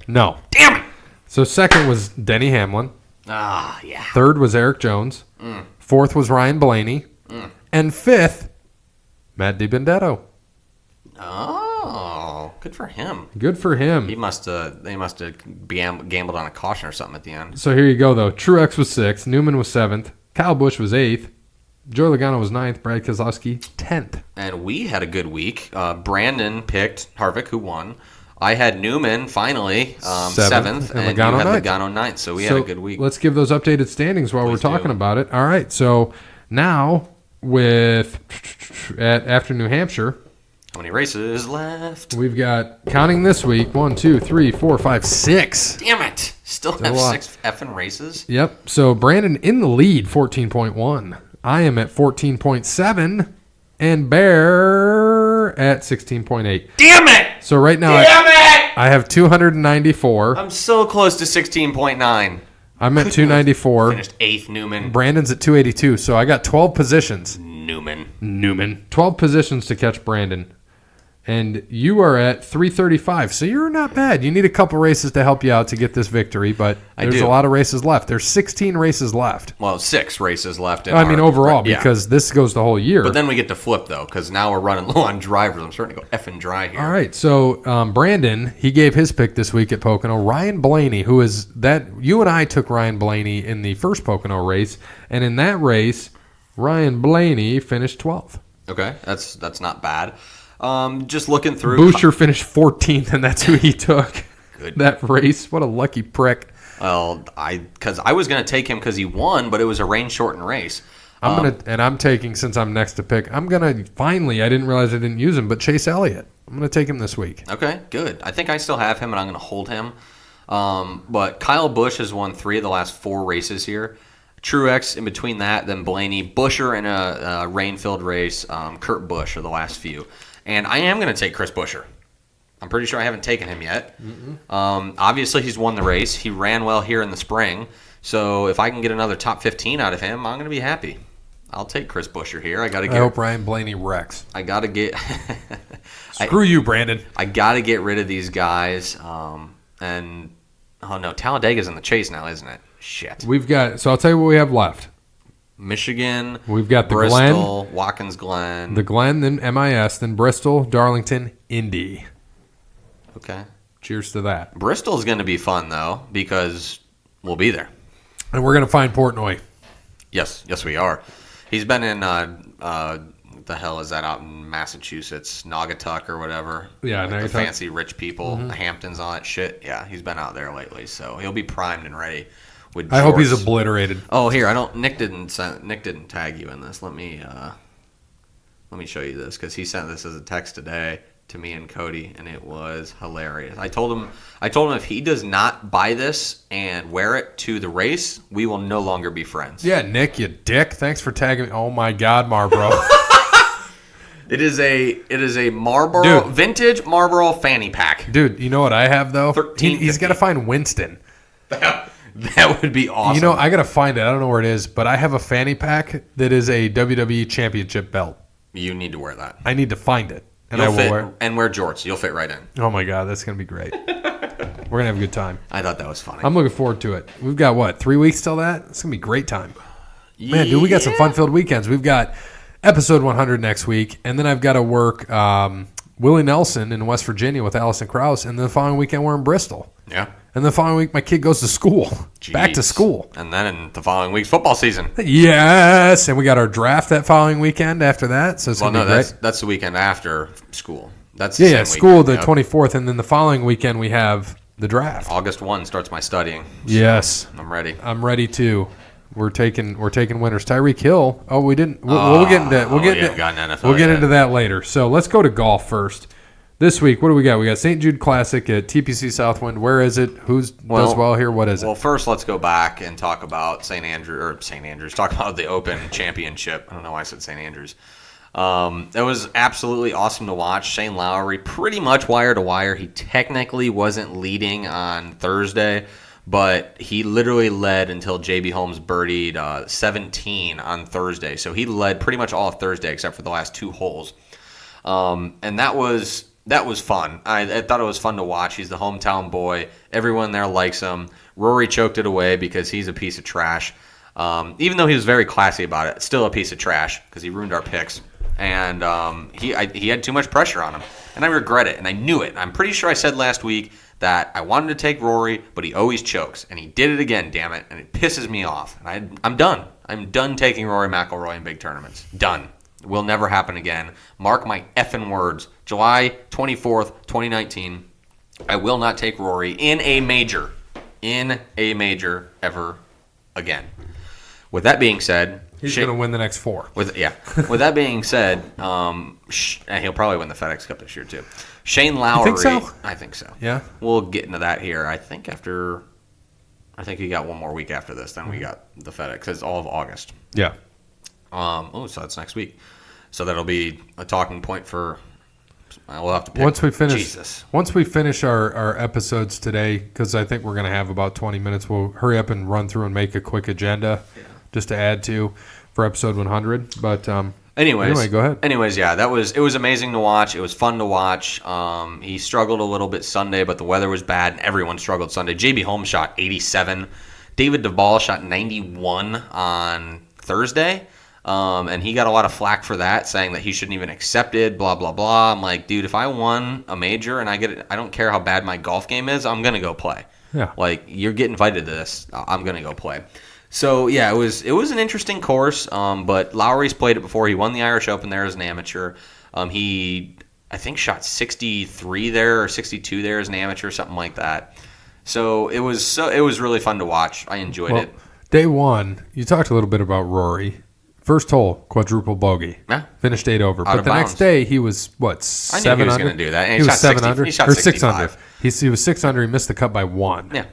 No. Damn it! So second was Denny Hamlin. Yeah. Third was Eric Jones. Fourth was Ryan Blaney. And fifth, Matt DiBenedetto. Oh, good for him. Good for him. They must have gambled on a caution or something at the end. So here you go, though. Truex was 6th. Newman was 7th. Kyle Busch was 8th. Joey Logano was 9th. Brad Keselowski, 10th. And we had a good week. Brandon picked Harvick, who won. I had Newman, finally, 7th. And Logano you had 9th. Logano 9th. So we had a good week. Let's give those updated standings while Please we're talking do. about it. All right. So now after New Hampshire, How many races left? we've got, counting this week, 1, 2, 3, 4, 5, 6. Damn it. Still a have lot. 6 effing races? Yep. So Brandon in the lead, 14.1. I am at 14.7. And Bear at 16.8. Damn it! So right now Damn it! I have 294. I'm so close to 16.9. I'm at 294. Finished 8th, Newman. Brandon's at 282. So I got 12 positions. Newman. 12 positions to catch Brandon. And you are at 335. So you're not bad. You need a couple races to help you out to get this victory, but there's do. a lot of races left. There's 16 races left. Well, 6 races left. Overall, yeah. because this goes the whole year. But then we get to flip, though, because now we're running low on drivers. I'm starting to go effing dry here. All right, so Brandon, he gave his pick this week at Pocono. Ryan Blaney, who is that? You and I took Ryan Blaney in the first Pocono race, and in that race, Ryan Blaney finished 12th. Okay, that's not bad. Just looking through. Boucher finished 14th, and that's who he took. Good. That race. What a lucky prick. Well, because I was going to take him because he won, but it was a rain-shortened race. I'm taking, since I'm next to pick, I'm gonna finally. I didn't realize I didn't use him, but Chase Elliott. I'm gonna take him this week. Okay, good. I think I still have him, and I'm going to hold him. But Kyle Busch has won 3 of the last 4 races here. Truex in between that, then Blaney, Buescher in a rain-filled race, Kurt Busch are the last few. And I am going to take Chris Buescher. I'm pretty sure I haven't taken him yet. Obviously, he's won the race. He ran well here in the spring. So if I can get another top 15 out of him, I'm going to be happy. I'll take Chris Buescher here. I hope Ryan Blaney wrecks. I got to get. Screw you, Brandon. I got to get rid of these guys. Talladega's in the chase now, isn't it? Shit. We've got. So I'll tell you what we have left. Michigan. We've got the Bristol, Glen, Watkins Glen. the Glen, then MIS, then Bristol, Darlington, Indy. Okay. Cheers to that. Bristol's going to be fun though because we'll be there. And we're gonna find Portnoy. Yes, we are. He's been in what the hell is that out in Massachusetts, Naugatuck or whatever? Yeah, like the Naugatuck. fancy rich people, the Hamptons, all that shit. Yeah, he's been out there lately, so he'll be primed and ready. With I hope he's jorts. obliterated. Oh, here Nick didn't tag you in this. Let me show you this because he sent this as a text today to me and Cody, and it was hilarious. I told him if he does not buy this and wear it to the race, we will no longer be friends. Yeah, Nick, you dick. Thanks for tagging me. Oh my God, Marlboro. It is a Marlboro vintage Marlboro fanny pack. Dude, you know what I have though? He's got to $13.50. find Winston. That would be awesome. You know, I got to find it. I don't know where it is, but I have a fanny pack that is a WWE Championship belt. You need to wear that. I need to find it, and You'll I will fit, wear. and wear jorts. You'll fit right in. Oh my God, that's gonna be great. We're gonna have a good time. I thought that was funny. I'm looking forward to it. We've got what, 3 weeks till that? It's gonna be a great time. Man, dude, we got some fun-filled weekends. We've got episode 100 next week, and then I've got to work Willie Nelson in West Virginia with Allison Krause, and then the following weekend we're in Bristol. Yeah. And the following week my kid goes to school. Back to Jeez. school. And then in the following week's football season. Yes, and we got our draft that following weekend after that, so it's Well, gonna no, be great. that's the weekend after school. That's the Yeah, same school weekend, the yep. 24th, and then the following weekend we have the draft. August 1 starts my studying. Yes, I'm ready. I'm ready too. We're taking winners. Tyreek Hill. Oh, we didn't. We'll get into that later. So let's go to golf first. This week, what do we got? We got St. Jude Classic at TPC Southwind. Where is it? Does well here? What is it? Well, first, let's go back and talk about St. Andrews. Talk about the Open Championship. I don't know why I said St. Andrews. It was absolutely awesome to watch. Shane Lowry, pretty much wire to wire. He technically wasn't leading on Thursday, but he literally led until JB Holmes birdied 17 on Thursday. So he led pretty much all of Thursday except for the last 2 holes. And that was fun. I thought it was fun to watch. He's the hometown boy. Everyone there likes him. Rory choked it away because he's a piece of trash. Even though he was very classy about it, still a piece of trash because he ruined our picks. And he had too much pressure on him. And I regret it, and I knew it. I'm pretty sure I said last week that I wanted to take Rory, but he always chokes. And he did it again, damn it. And it pisses me off. And I'm done. I'm done taking Rory McIlroy in big tournaments. Done. Will never happen again. Mark my effing words. July 24th, 2019. I will not take Rory in a major ever again. With that being said, he's going to win the next 4. With that being said, he'll probably win the FedEx Cup this year too. Shane Lowry. You think so? I think so. Yeah. We'll get into that here. I think he got one more week after this. Then we got the FedEx. It's all of August. Yeah. So that's next week. So that'll be a talking point for. We'll have to pick. Once we finish our episodes today, because I think we're going to have about 20 minutes, we'll hurry up and run through and make a quick agenda just to add to for episode 100. But anyway, go ahead. Anyways, yeah, it was amazing to watch. It was fun to watch. He struggled a little bit Sunday, but the weather was bad, and everyone struggled Sunday. JB Holmes shot 87. David Duvall shot 91 on Thursday. And he got a lot of flack for that, saying that he shouldn't even accept it, blah, blah, blah. I'm like, dude, if I won a major and I get it, I don't care how bad my golf game is, I'm going to go play. Yeah. Like, you're getting invited to this, I'm going to go play. So, yeah, it was an interesting course, but Lowry's played it before. He won the Irish Open there as an amateur. He, I think, shot 63 there or 62 there as an amateur, something like that. So, it was really fun to watch. I enjoyed it. Day one, you talked a little bit about Rory. First hole, quadruple bogey. Yeah. Finished 8 over. But the next day, he was, 7 under? I knew he was going to do that. And he was 7 under? He shot or 6 under. He was 6 under. He missed the cut by 1. Yeah.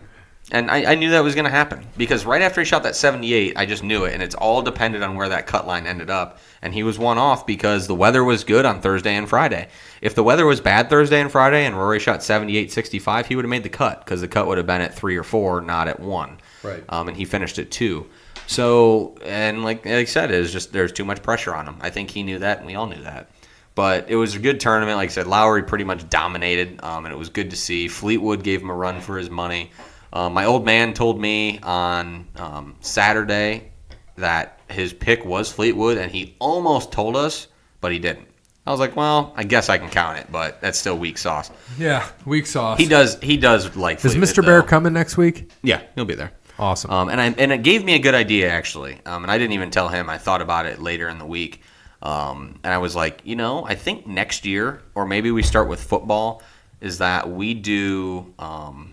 And I knew that was going to happen because right after he shot that 78, I just knew it. And it's all dependent on where that cut line ended up. And he was one off because the weather was good on Thursday and Friday. If the weather was bad Thursday and Friday and Rory shot 78, 65, he would have made the cut because the cut would have been at 3 or 4, not at 1. Right. And he finished at 2. So, and like I said, it's just there's too much pressure on him. I think he knew that, and we all knew that. But it was a good tournament. Like I said, Lowry pretty much dominated, and it was good to see. Fleetwood gave him a run for his money. My old man told me on Saturday that his pick was Fleetwood, and he almost told us, but he didn't. I was like, well, I guess I can count it, but that's still weak sauce. Yeah, weak sauce. He does like Fleetwood. Is Mr. Bear coming next week? Yeah, he'll be there. Awesome. And it gave me a good idea, actually. And I didn't even tell him. I thought about it later in the week. And I was like, I think next year, or maybe we start with football, is that we do our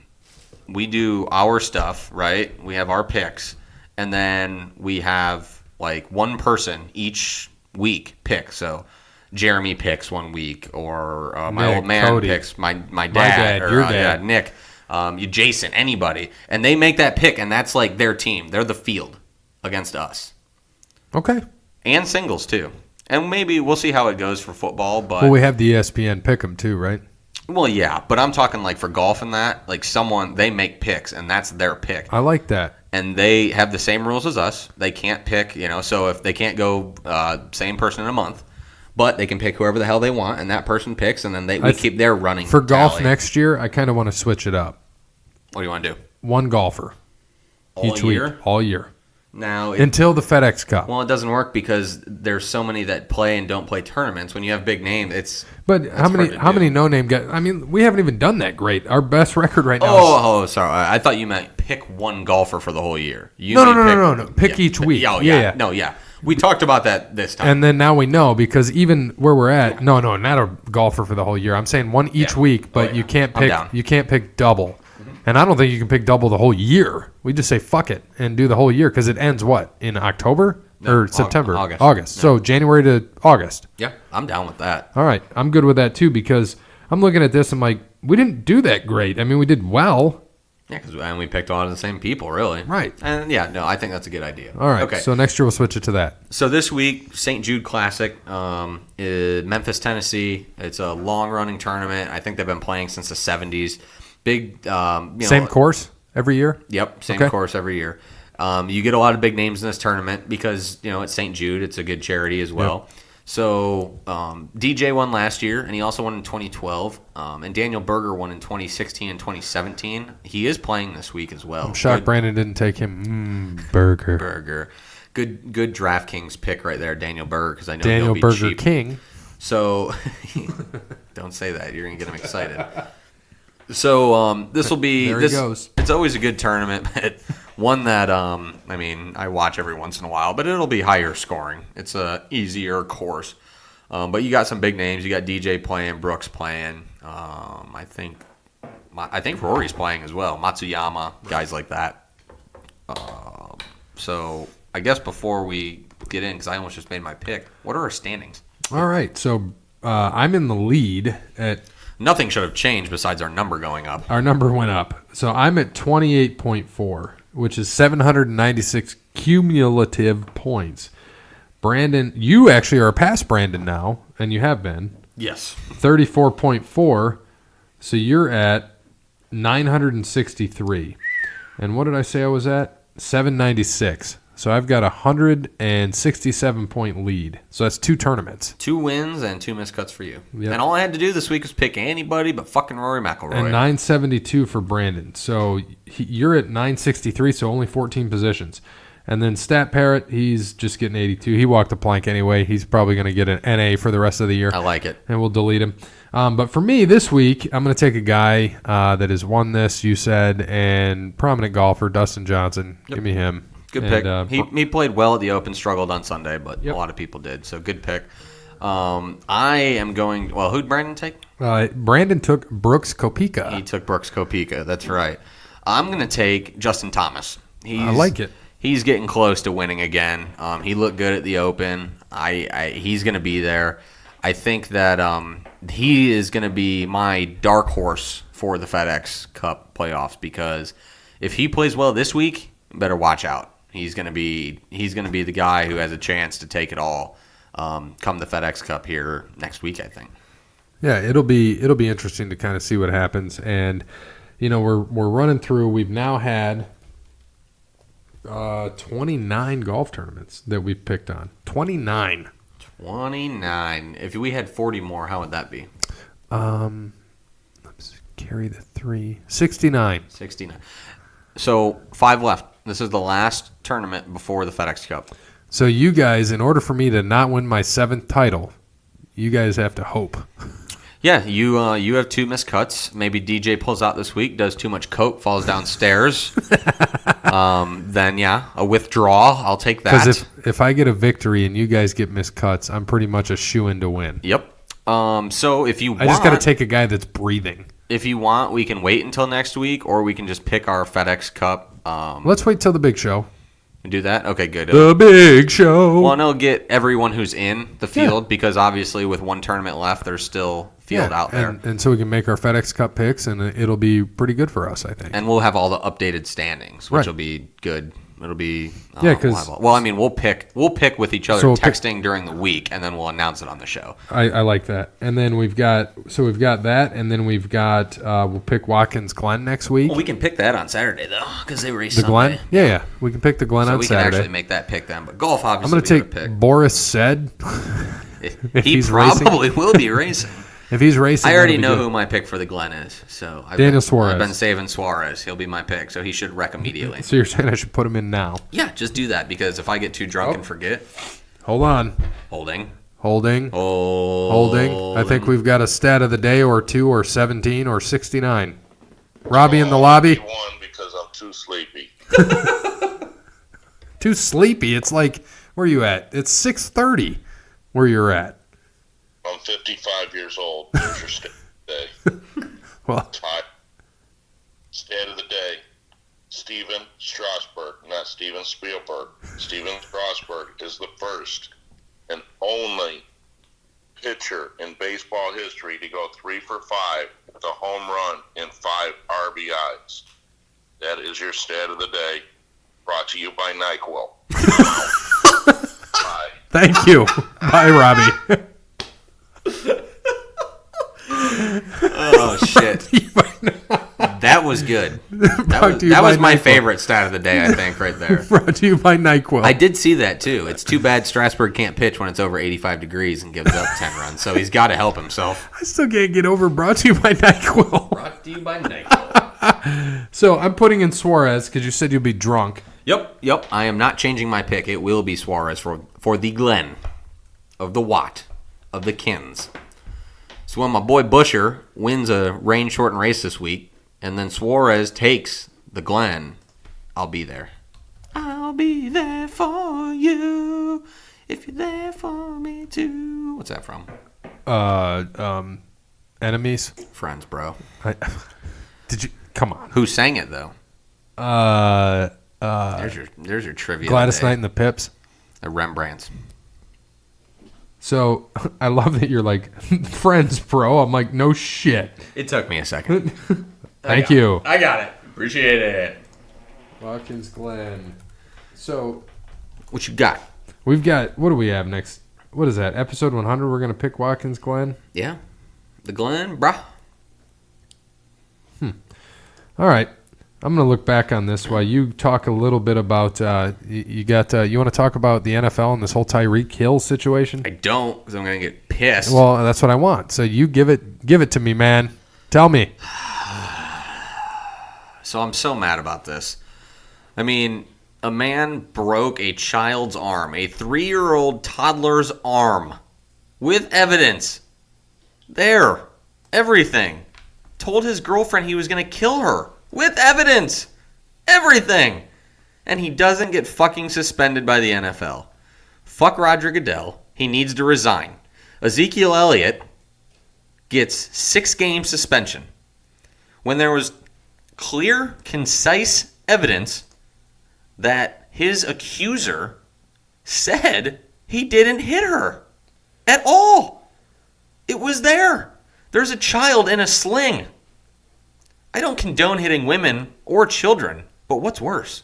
stuff, right? We have our picks. And then we have, like, one person each week pick. So Jeremy picks one week, or my Nick, old man Cody. Picks my dad, or your dad. Nick. Jason, anybody, and they make that pick, and that's like their team. They're the field against us. Okay. And singles too. And maybe we'll see how it goes for football. But we have the ESPN pick'em too, right? Well, yeah, but I'm talking like for golf and that, like they make picks, and that's their pick. I like that. And they have the same rules as us. They can't pick, so if they can't go same person in a month. But they can pick whoever the hell they want, and that person picks, and then we keep their running for tally. golf next year, I kind of want to switch it up. What do you want to do? One golfer each week, all year. Now until the FedEx Cup. Well, it doesn't work because there's so many that play and don't play tournaments. When you have big names, But how many no-name guys? I mean, we haven't even done that great. Our best record right now. Oh, sorry. I thought you meant pick one golfer for the whole year. No. Pick each week. Yeah. No, yeah. We talked about that this time. And then now we know because even where we're at, no, not a golfer for the whole year. I'm saying one each week, but you can't pick. You can't pick double. And I don't think you can pick double the whole year. We just say fuck it and do the whole year because it ends what? In October or September? August. August. Yeah. So January to August. Yeah, I'm down with that. All right. I'm good with that too because I'm looking at this. I'm like, we didn't do that great. I mean, we did well. Yeah, because we picked a lot of the same people, really. Right. And yeah, no, I think that's a good idea. All right. Okay. So next year we'll switch it to that. So this week, St. Jude Classic, Memphis, Tennessee. It's a long-running tournament. I think they've been playing since the 70s. Big, Same course every year? Yep, same course every year. You get a lot of big names in this tournament because, it's St. Jude. It's a good charity as well. Yep. So DJ won last year, and he also won in 2012. And Daniel Berger won in 2016 and 2017. He is playing this week as well. I'm shocked Brandon didn't take him. Berger. Berger. Good DraftKings pick right there, Daniel Berger, because I know Daniel he'll be Berger cheap. King. So don't say that. You're going to get him excited. So this will be... There he goes. It's always a good tournament, but one that, I watch every once in a while, but it'll be higher scoring. It's a easier course. But you got some big names. You got DJ playing, Brooks playing. I think Rory's playing as well. Matsuyama, guys like that. So I guess before we get in, because I almost just made my pick, what are our standings? All right. So I'm in the lead at... Nothing should have changed besides our number going up. Our number went up. So I'm at 28.4, which is 796 cumulative points. Brandon, you actually are past Brandon now, and you have been. Yes. 34.4. So you're at 963. And what did I say I was at? 796. So I've got a 167-point lead. So that's 2 tournaments. 2 wins and 2 miscuts for you. Yep. And all I had to do this week was pick anybody but fucking Rory McIlroy. And 972 for Brandon. So you're at 963, so only 14 positions. And then Stat Parrot, he's just getting 82. He walked the plank anyway. He's probably going to get an NA for the rest of the year. I like it. And we'll delete him. But for me this week, I'm going to take a guy that has won this, you said, and prominent golfer, Dustin Johnson. Yep. Give me him. Good pick. He played well at the Open, struggled on Sunday, but a lot of people did. So good pick. I am going. Well, who'd Brandon take? Brandon took Brooks Koepka. He took Brooks Koepka. That's right. I'm going to take Justin Thomas. I like it. He's getting close to winning again. He looked good at the Open. He's going to be there. I think that he is going to be my dark horse for the FedEx Cup playoffs because if he plays well this week, better watch out. He's going to be the guy who has a chance to take it all come the FedEx Cup here next week, I think. Yeah, it'll be interesting to kind of see what happens. And we're running through. We've now had 29 golf tournaments that we've picked on. 29. If we had 40 more, how would that be? Let's carry the 3. 69. 69. So 5 left. This is the last tournament before the FedEx Cup. So you guys, in order for me to not win my 7th title, you guys have to hope. Yeah, you have 2 missed cuts. Maybe DJ pulls out this week, does too much coke, falls downstairs. Then a withdrawal. I'll take that. Because if I get a victory and you guys get missed cuts, I'm pretty much a shoo-in to win. Yep. So if you want, I just got to take a guy that's breathing. If you want, we can wait until next week, or we can just pick our FedEx Cup. Let's wait till the big show. Do that? Okay, good. The big show. Well, and it'll get everyone who's in the field because obviously with 1 tournament left, there's still field out there. And so we can make our FedEx Cup picks, and it'll be pretty good for us, I think. And we'll have all the updated standings, which will be good. It'll be because we'll pick with each other texting during the week, and then we'll announce it on the show. I like that. And then we've got that, and then we've got we'll pick Watkins Glen next week. Well, we can pick that on Saturday though, because they race the Sunday. Glen. Yeah, we can pick the Glen on Saturday. So we can actually make that pick then. But golf, obviously, I'm going to take Boris Said. He probably will be racing. If he's racing, I already know who my pick for the Glen is. So Daniel Suarez. I've been saving Suarez. He'll be my pick, so he should wreck immediately. So you're saying I should put him in now? Yeah, just do that because if I get too drunk and forget. Hold on. Holding. I think we've got a stat of the day or 2 or 17 or 69. Robbie in the lobby. 51 because I'm too sleepy. Too sleepy? It's like, where are you at? It's 6:30 where you're at. I'm 55 years old. There's your stat day. Well, Stat of the day, Steven Strasburg, not Steven Spielberg. Steven Strasburg is the first and only pitcher in baseball history to go 3 for 5 with a home run and 5 RBIs. That is your stat of the day, brought to you by NyQuil. Bye. Thank you. Bye, Robbie. Oh, shit. That was good. That was my favorite stat of the day, I think, right there. Brought to you by NyQuil. I did see that, too. It's too bad Strasburg can't pitch when it's over 85 degrees and gives up 10 runs, so he's got to help himself. I still can't get over brought to you by NyQuil. Brought to you by NyQuil. So I'm putting in Suarez because you said you'll be drunk. Yep. I am not changing my pick. It will be Suarez for the Glen of the Watt of the Kins. So when my boy Busher wins a rain-shortened race this week, and then Suarez takes the Glen, I'll be there. I'll be there for you if you're there for me too. What's that from? Enemies. Friends, bro. Did you? Come on. Who sang it though? There's your trivia. Gladys Knight and the Pips. The Rembrandts. So I love that you're like friends, bro. I'm like, no shit. It took me a second. Thank you. I got it. Appreciate it. Watkins Glen. So What you got? we've got, what do we have next? What is that? Episode 100. We're gonna pick Watkins Glen. Yeah, the Glen, bruh. All right. I'm going to look back on this while you talk a little bit about you want to talk about the NFL and this whole Tyreek Hill situation? I don't, because I'm gonna get pissed. Well, that's what I want. So you give it to me, man. Tell me. So I'm so mad about this. I mean, a man broke a child's arm, a 3-year-old toddler's arm, with evidence. There. Everything. Told his girlfriend he was going to kill her. With evidence. Everything. And he doesn't get fucking suspended by the NFL. Fuck Roger Goodell. He needs to resign. Ezekiel Elliott gets 6-game suspension. When there was clear, concise evidence that his accuser said he didn't hit her at all. It was there. There's a child in a sling. I don't condone hitting women or children, but what's worse?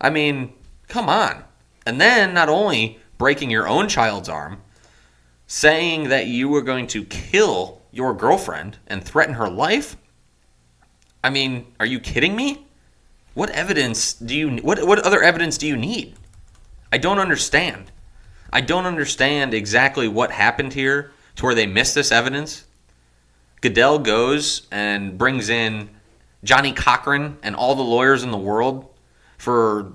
I mean, come on. And then not only breaking your own child's arm, saying that you were going to kill your girlfriend and threaten her life? I mean, are you kidding me? What evidence do you what other evidence do you need? I don't understand. I don't understand exactly what happened here to where they missed this evidence. Goodell goes and brings in Johnny Cochran and all the lawyers in the world for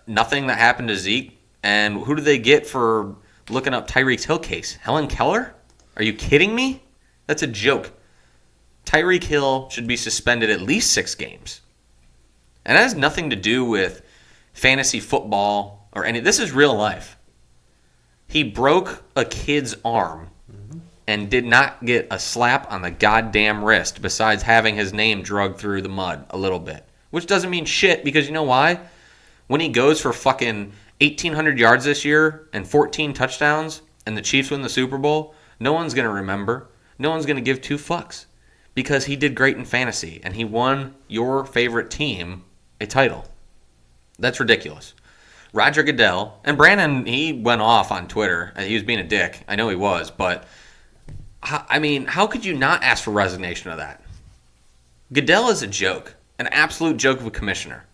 nothing that happened to Zeke. And who do they get for looking up Tyreek Hill case? Helen Keller? Are you kidding me? That's a joke. Tyreek Hill should be suspended at least 6 games. And that has nothing to do with fantasy football or any. This is real life. He broke a kid's arm and did not get a slap on the goddamn wrist besides having his name dragged through the mud a little bit. Which doesn't mean shit because you know why? When he goes for fucking 1,800 yards this year and 14 touchdowns and the Chiefs win the Super Bowl, no one's going to remember. No one's going to give 2 fucks because he did great in fantasy and he won your favorite team a title. That's ridiculous. Roger Goodell, and Brandon, he went off on Twitter. He was being a dick. I know he was, but I mean, how could you not ask for resignation of that? Goodell is a joke, an absolute joke of a commissioner.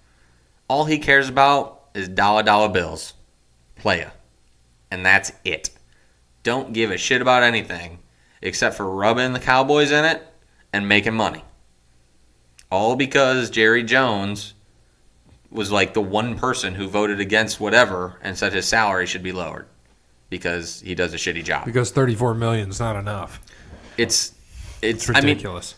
All he cares about is dollar bills. Playa. And that's it. Don't give a shit about anything except for rubbing the Cowboys in it and making money. All because Jerry Jones was like the one person who voted against whatever and said his salary should be lowered because he does a shitty job. Because $34 million is not enough. It's ridiculous.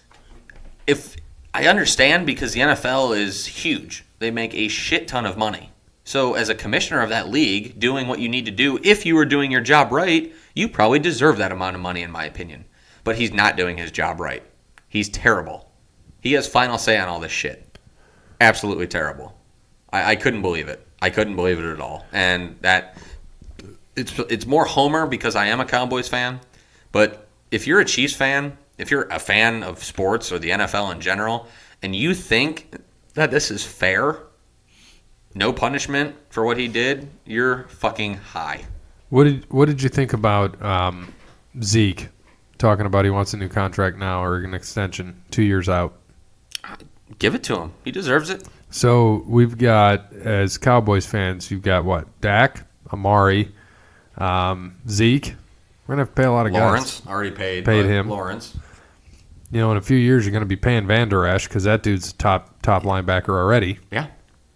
If I understand because the NFL is huge. They make a shit ton of money. So as a commissioner of that league, doing what you need to do, if you were doing your job right, you probably deserve that amount of money in my opinion. But he's not doing his job right. He's terrible. He has final say on all this shit. Absolutely terrible. I couldn't believe it. I couldn't believe it at all. And that it's more Homer because I am a Cowboys fan. But if you're a Chiefs fan, if you're a fan of sports or the NFL in general, and you think that this is fair, no punishment for what he did, you're fucking high. What did you think about Zeke talking about he wants a new contract now or an extension 2 years out? Give it to him. He deserves it. So we've got, as Cowboys fans, you've got what? Dak, Amari, Zeke. We're going to have to pay a lot of Lawrence, guys. already paid him. Lawrence. In a few years, you're going to be paying Van Der Esch because that dude's a top linebacker already. Yeah.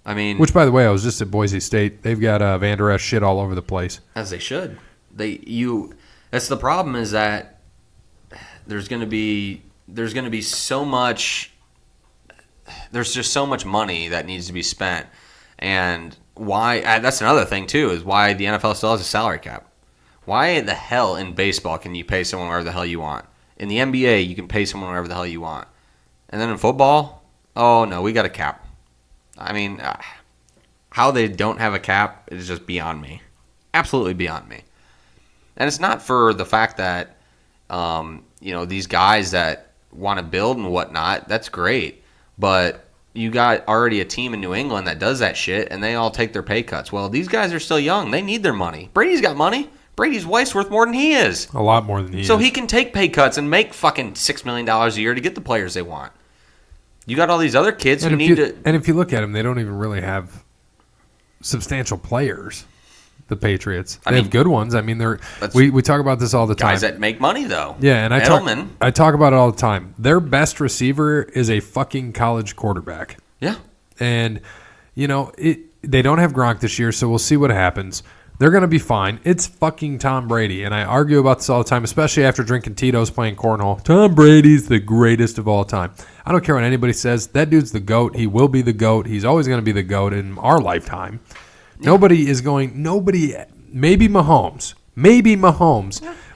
I mean, which, by the way, I was just at Boise State. They've got Van Der Esch shit all over the place. As they should. That's the problem is that there's going to be so much. There's just so much money that needs to be spent, and why? That's another thing too is why the NFL still has a salary cap. Why the hell in baseball can you pay someone whatever the hell you want? In the NBA, you can pay someone whatever the hell you want, and then in football, oh no, we got a cap. I mean, how they don't have a cap is just beyond me. Absolutely beyond me. And it's not for the fact that, these guys that want to build and whatnot, that's great. But you got already a team in New England that does that shit, and they all take their pay cuts. Well, these guys are still young. They need their money. Brady's got money. Brady's wife's worth more than he is. A lot more than he is. So he can take pay cuts and make fucking $6 million a year to get the players they want. You got all these other kids who need to... And if you look at them, they don't even really have substantial players, the Patriots. They have good ones. I mean, we talk about this all the time. Guys that make money, though. Yeah, and I Edelman. talk about it all the time. Their best receiver is a fucking college quarterback. Yeah. And, they don't have Gronk this year, so we'll see what happens. They're going to be fine. It's fucking Tom Brady. And I argue about this all the time, especially after drinking Tito's playing cornhole. Tom Brady's the greatest of all time. I don't care what anybody says. That dude's the GOAT. He will be the GOAT. He's always going to be the GOAT in our lifetime. Yeah. Maybe Mahomes.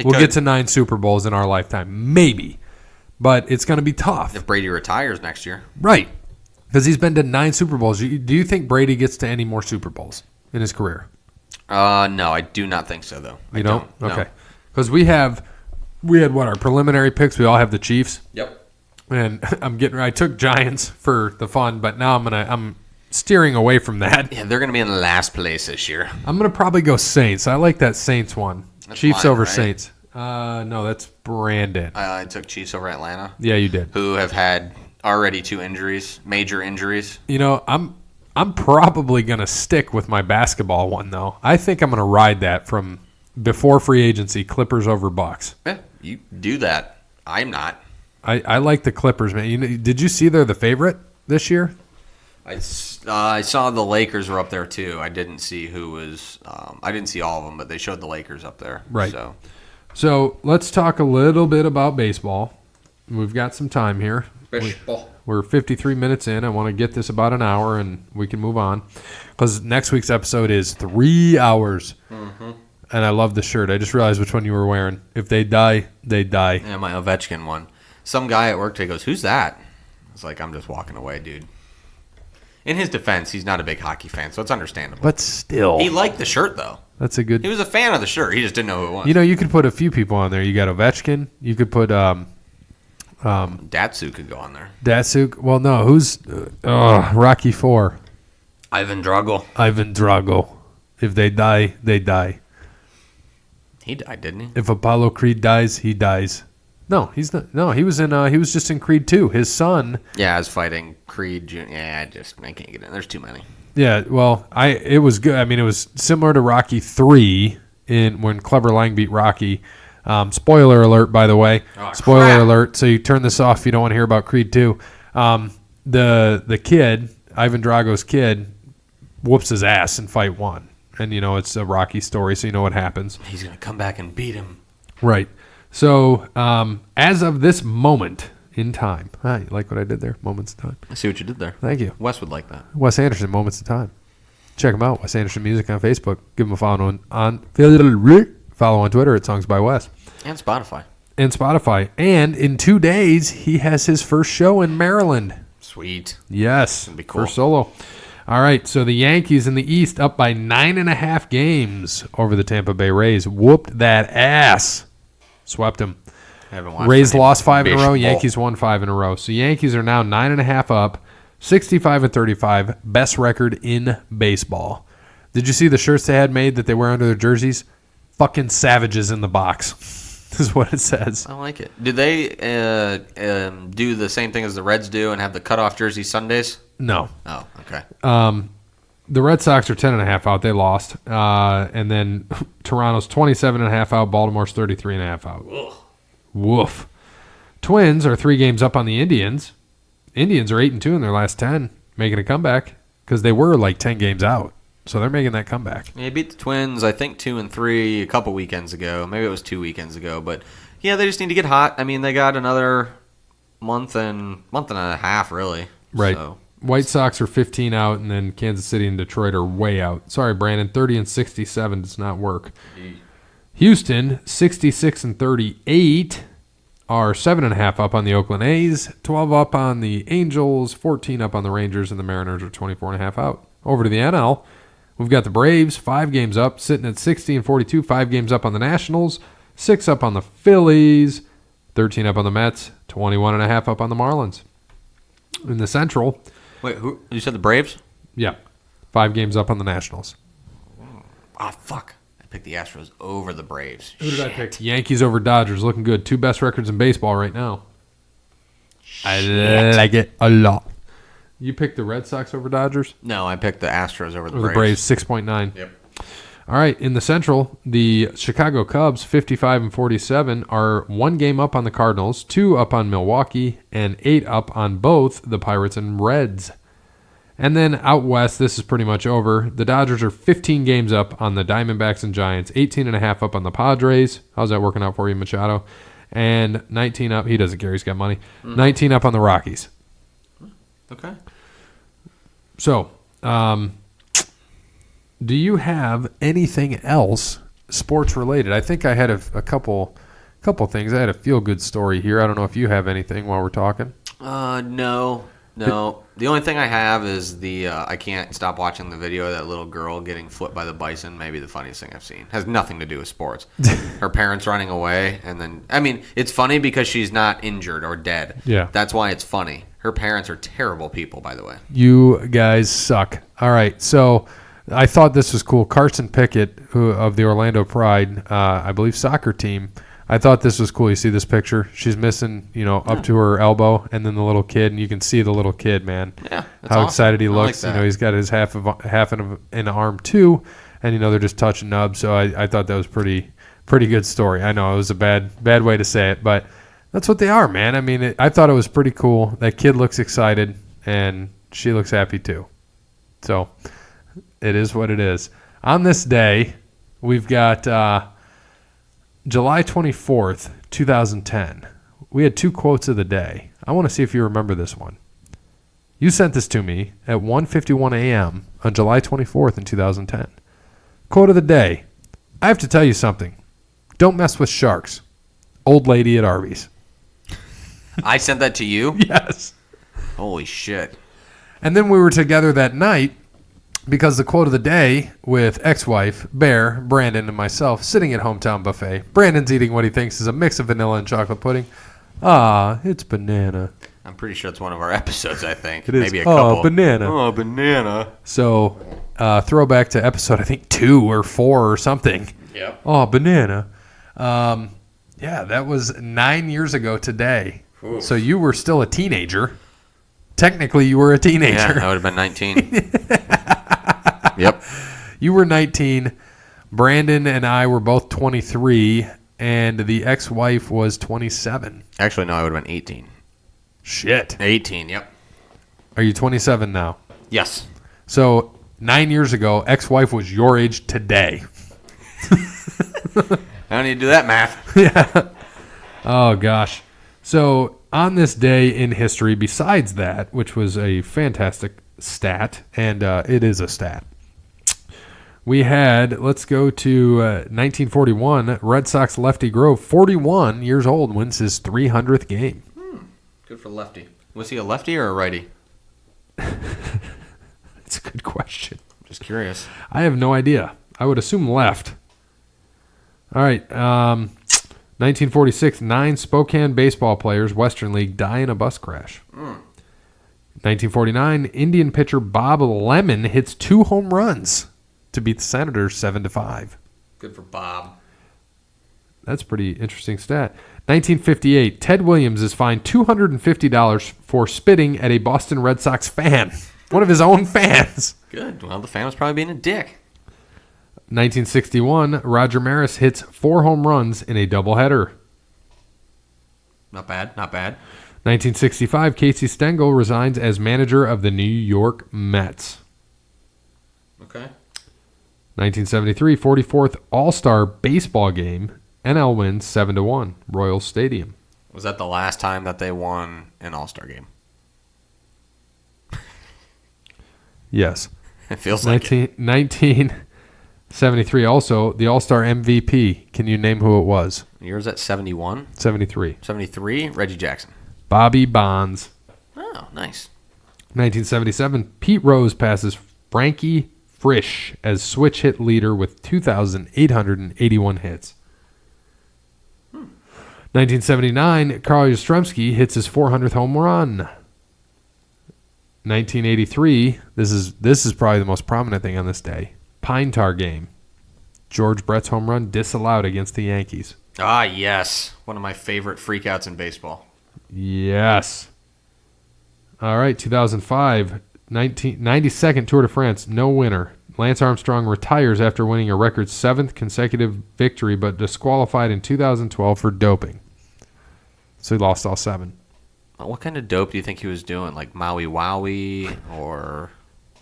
Will get to 9 Super Bowls in our lifetime. Maybe. But it's going to be tough. If Brady retires next year. Right. Because he's been to 9 Super Bowls. Do you think Brady gets to any more Super Bowls in his career? No, I do not think so, though. You don't? Okay. Because we had our preliminary picks. We all have the Chiefs. Yep. And I took Giants for the fun, but now I'm steering away from that. Yeah, they're going to be in last place this year. I'm going to probably go Saints. I like that Saints one. That's Chiefs mine, over right? Saints. No, that's Brandon. I took Chiefs over Atlanta. Yeah, you did. Who have had already 2 injuries, major injuries. I'm probably going to stick with my basketball one, though. I think I'm going to ride that from before free agency, Clippers over Bucks. Yeah, you do that. I'm not. I like the Clippers, man. Did you see they're the favorite this year? I saw the Lakers were up there, too. I didn't see who was I didn't see all of them, but they showed the Lakers up there. Right. So let's talk a little bit about baseball. We've got some time here. Baseball. We're 53 minutes in. I want to get this about an hour, and we can move on. Because next week's episode is 3 hours. Mm-hmm. And I love the shirt. I just realized which one you were wearing. If they die, they die. Yeah, my Ovechkin one. Some guy at work today goes, "Who's that?" I was like, "I'm just walking away, dude." In his defense, he's not a big hockey fan, so it's understandable. But still. He liked the shirt, though. That's a good... He was a fan of the shirt. He just didn't know who it was. You could put a few people on there. You got Ovechkin. You could put... Datsyuk could go on there. Datsyuk. Well, no. Who's Rocky 4? Ivan Drago. Ivan Drago. If they die, they die. He died, didn't he? If Apollo Creed dies, he dies. No, he's not. No, he was in. He was just in Creed 2. His son. Yeah, I was fighting Creed. I can't get in. There's too many. Yeah. Well, it was good. I mean, it was similar to Rocky 3 when Clubber Lang beat Rocky. Spoiler alert, by the way. Oh, Spoiler crap. alert. So you turn this off if you don't want to hear about Creed 2. The kid, Ivan Drago's kid, whoops his ass in fight 1. And, it's a Rocky story, so you know what happens. He's going to come back and beat him. Right. So as of this moment in time. You like what I did there? Moments in time. I see what you did there. Thank you. Wes would like that. Wes Anderson, Moments in Time. Check him out. Wes Anderson Music on Facebook. Give him a follow on Twitter at Songs by Wes. And Spotify. and Spotify. And in 2 days, he has his first show in Maryland. Sweet. Yes. That'd be cool. First solo. All right, so the Yankees in the East up by 9.5 games over the Tampa Bay Rays. Whooped that ass. Swept them. Rays lost 5 in a row. Yankees won 5 in a row. So Yankees are now 9.5 up, 65-35, best record in baseball. Did you see the shirts they had made that they wear under their jerseys? Fucking savages in the box is what it says. I like it. Do they do the same thing as the Reds do and have the cutoff jersey Sundays? No. Oh, okay. The Red Sox are 10.5 out. They lost. And then Toronto's 27.5 out. Baltimore's 33.5 out. Ugh. Woof. Twins are 3 games up on the Indians. Indians are 8-2 in their last 10, making a comeback because they were like 10 games out. So they're making that comeback. They beat the Twins, I think, 2-3 a couple weekends ago. Maybe it was 2 weekends ago. But, yeah, they just need to get hot. I mean, they got another month and a half, really. Right. So. White Sox are 15 out, and then Kansas City and Detroit are way out. Sorry, Brandon. 30-67 does not work. Houston, 66-38, are 7.5 up on the Oakland A's, 12 up on the Angels, 14 up on the Rangers, and the Mariners are 24.5 out. Over to the NL, we've got the Braves, 5 games up, sitting at 60-42, 5 games up on the Nationals, 6 up on the Phillies, 13 up on the Mets, 21.5 up on the Marlins. In the Central... Wait, who? You said the Braves? Yeah. 5 games up on the Nationals. Ah, fuck. I picked the Astros over the Braves. Who did I pick? Yankees over Dodgers. Looking good. 2 best records in baseball right now. I like it a lot. You picked the Red Sox over Dodgers? No, I picked the Astros over the Or Braves. the Braves, 6.9. Yep. All right, in the Central, the Chicago Cubs, 55-47, are 1 game up on the Cardinals, 2 up on Milwaukee, and 8 up on both the Pirates and Reds. And then out west, this is pretty much over. The Dodgers are 15 games up on the Diamondbacks and Giants, 18.5 up on the Padres. How's that working out for you, Machado? And 19 up. He doesn't care. He's got money. 19 up on the Rockies. Okay. So, do you have anything else sports related? I think I had a couple things. I had a feel good story here. I don't know if you have anything while we're talking. No. The only thing I have is the I can't stop watching the video of that little girl getting flipped by the bison. Maybe the funniest thing I've seen. Has nothing to do with sports. Her parents running away, and then I mean it's funny because she's not injured or dead. Yeah, that's why it's funny. Her parents are terrible people, by the way. You guys suck. All right, so. I thought this was cool. Carson Pickett, of the Orlando Pride, I believe soccer team. I thought this was cool. You see this picture? She's missing, up to her elbow, and then the little kid, and you can see the little kid, man. Yeah, that's how awesome. excited he looks. Like he's got his half in an arm too, and they're just touching nubs. So I thought that was pretty good story. I know it was a bad way to say it, but that's what they are, man. I mean, I thought it was pretty cool. That kid looks excited, and she looks happy too. So. It is what it is. On this day, we've got July 24th, 2010. We had 2 quotes of the day. I want to see if you remember this one. You sent this to me at 1:51 a.m. on July 24th in 2010. Quote of the day. I have to tell you something. Don't mess with sharks. Old lady at Arby's. I sent that to you? Yes. Holy shit. And then we were together that night. Because the quote of the day with ex-wife, Bear, Brandon, and myself sitting at Hometown Buffet. Brandon's eating what he thinks is a mix of vanilla and chocolate pudding. Ah, it's banana. I'm pretty sure it's one of our episodes, I think. It is. Maybe a couple. Banana. Oh, banana. So, throwback to episode, I think, 2 or 4 or something. Yep. Oh, banana. Yeah, that was 9 years ago today. Oof. So you were still a teenager. Technically, you were a teenager. Yeah, I would have been 19. Yep. You were 19. Brandon and I were both 23, and the ex-wife was 27. Actually, no, I would have been 18. Shit. 18, yep. Are you 27 now? Yes. So 9 years ago, ex-wife was your age today. I don't need to do that math. Yeah. Oh, gosh. So on this day in history, besides that, which was a fantastic stat, and it is a stat, We had, let's go to 1941, Red Sox lefty Grove, 41 years old, wins his 300th game. Good for lefty. Was he a lefty or a righty? That's a good question. Just curious. I have no idea. I would assume left. All right. 1946, 9 Spokane baseball players, Western League, die in a bus crash. 1949, Indian pitcher Bob Lemon hits 2 home runs to beat the Senators 7-5. Good for Bob. That's a pretty interesting stat. 1958, Ted Williams is fined $250 for spitting at a Boston Red Sox fan. One of his own fans. Good. Well, the fan was probably being a dick. 1961, Roger Maris hits 4 home runs in a doubleheader. Not bad. Not bad. 1965, Casey Stengel resigns as manager of the New York Mets. Okay. 1973, 44th All-Star Baseball Game. NL wins 7-1, Royal Stadium. Was that the last time that they won an All-Star game? Yes. It feels like 1973 also, the All-Star MVP. Can you name who it was? Yours at 71? 73. 73, Reggie Jackson. Bobby Bonds. Oh, nice. 1977, Pete Rose passes Frankie Frisch as switch hit leader with 2,881 hits. 1979, Carl Yastrzemski hits his 400th home run. 1983, this is probably the most prominent thing on this day. Pine Tar game. George Brett's home run disallowed against the Yankees. Ah, yes. One of my favorite freakouts in baseball. Yes. All right, 2005, 92nd Tour de France, no winner. Lance Armstrong retires after winning a record 7th consecutive victory, but disqualified in 2012 for doping. So he lost all 7. What kind of dope do you think he was doing? Like Maui Wowie? Or you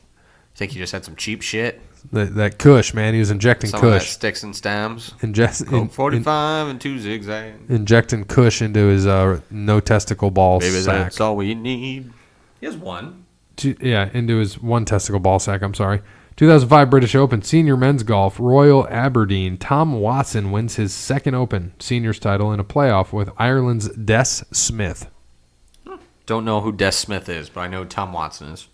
think he just had some cheap shit? That Kush, man. He was injecting Some of that Kush. sticks and stems? Coke 45 and 2 zigzags. Injecting Kush into his no testicle ball Maybe sack. that's all we need. He has one. Into his 1 testicle ball sack, I'm sorry. 2005 British Open Senior Men's Golf, Royal Aberdeen. Tom Watson wins his 2nd Open seniors title in a playoff with Ireland's Des Smith. Don't know who Des Smith is, but I know who Tom Watson is.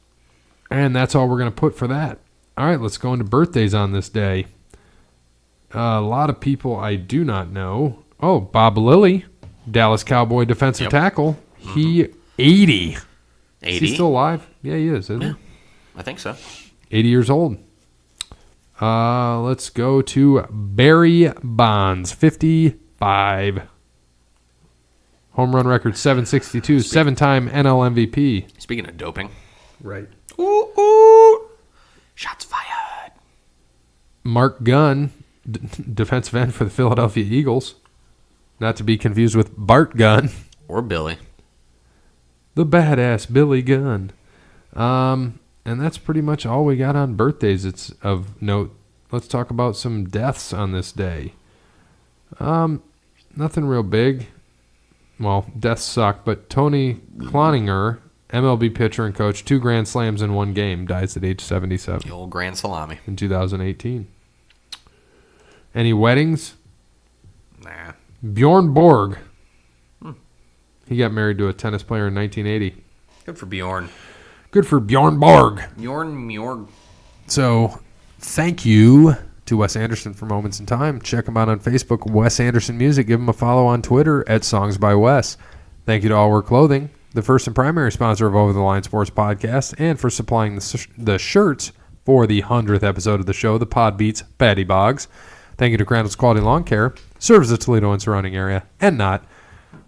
And that's all we're going to put for that. All right, let's go into birthdays on this day. A lot of people I do not know. Oh, Bob Lilly, Dallas Cowboy defensive tackle. He 80. 80? Is he still alive? Yeah, he is, isn't he? I think so. 80 years old. Let's go to Barry Bonds, 55. Home run record 762, 7-time NL MVP. Speaking of doping. Right. Ooh, ooh. Shots fired. Mark Gunn, defensive end for the Philadelphia Eagles. Not to be confused with Bart Gunn. Or Billy. The badass Billy Gunn. And that's pretty much all we got on birthdays. It's of note. Let's talk about some deaths on this day. Nothing real big. Well, deaths suck, but Tony Cloninger, MLB pitcher and coach, 2 Grand Slams in 1 game, dies at age 77. The old Grand Salami. In 2018. Any weddings? Nah. Bjorn Borg. He got married to a tennis player in 1980. Good for Bjorn. Good for Bjorn Borg. Bjorn. So, thank you to Wes Anderson for Moments in Time. Check him out on Facebook, Wes Anderson Music. Give him a follow on Twitter at Songs by Wes. Thank you to All Wear Clothing, the first and primary sponsor of Over the Line Sports Podcast, and for supplying the shirts for the 100th episode of the show, the Pod Beats Patty Boggs. Thank you to Crandall's Quality Lawn Care, serves the Toledo and surrounding area, and not.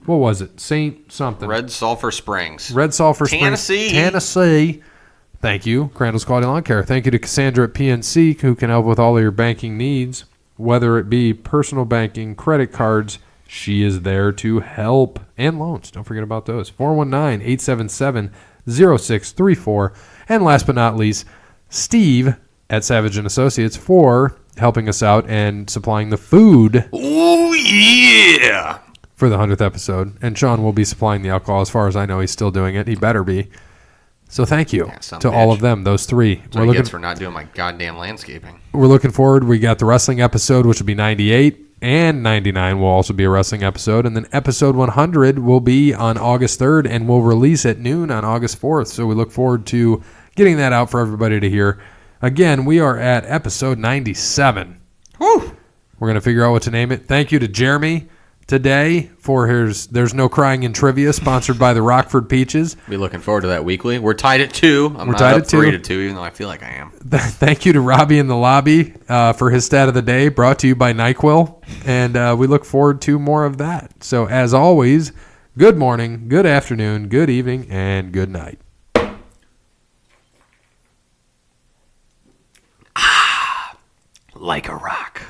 What was it? Saint something. Red Sulphur Springs. Red Sulphur Springs. Tennessee. Thank you, Crandall's Quality Lawn Care. Thank you to Cassandra at PNC, who can help with all of your banking needs, whether it be personal banking, credit cards. She is there to help. And loans. Don't forget about those. 419-877-0634. And last but not least, Steve at Savage & Associates for helping us out and supplying the food. Oh, yeah. For the 100th episode. And Sean will be supplying the alcohol. As far as I know, he's still doing it. He better be. So thank you some to all bitch. of them, those three. That's what he gets for not doing my goddamn landscaping. We're looking forward. We got the wrestling episode, which will be 98, and 99 will also be a wrestling episode. And then episode 100 will be on August 3rd, and we'll release at noon on August 4th. So we look forward to getting that out for everybody to hear. Again, we are at episode 97. Woo! We're going to figure out what to name it. Thank you to Jeremy today for his There's No Crying in Trivia, sponsored by the Rockford Peaches. Be looking forward to that weekly. We're tied at 2. I'm We're not tied up at 2. 3-2, even though I feel like I am. Thank you to Robbie in the lobby for his stat of the day, brought to you by NyQuil. And we look forward to more of that. So as always, good morning, good afternoon, good evening, and good night. Like a rock.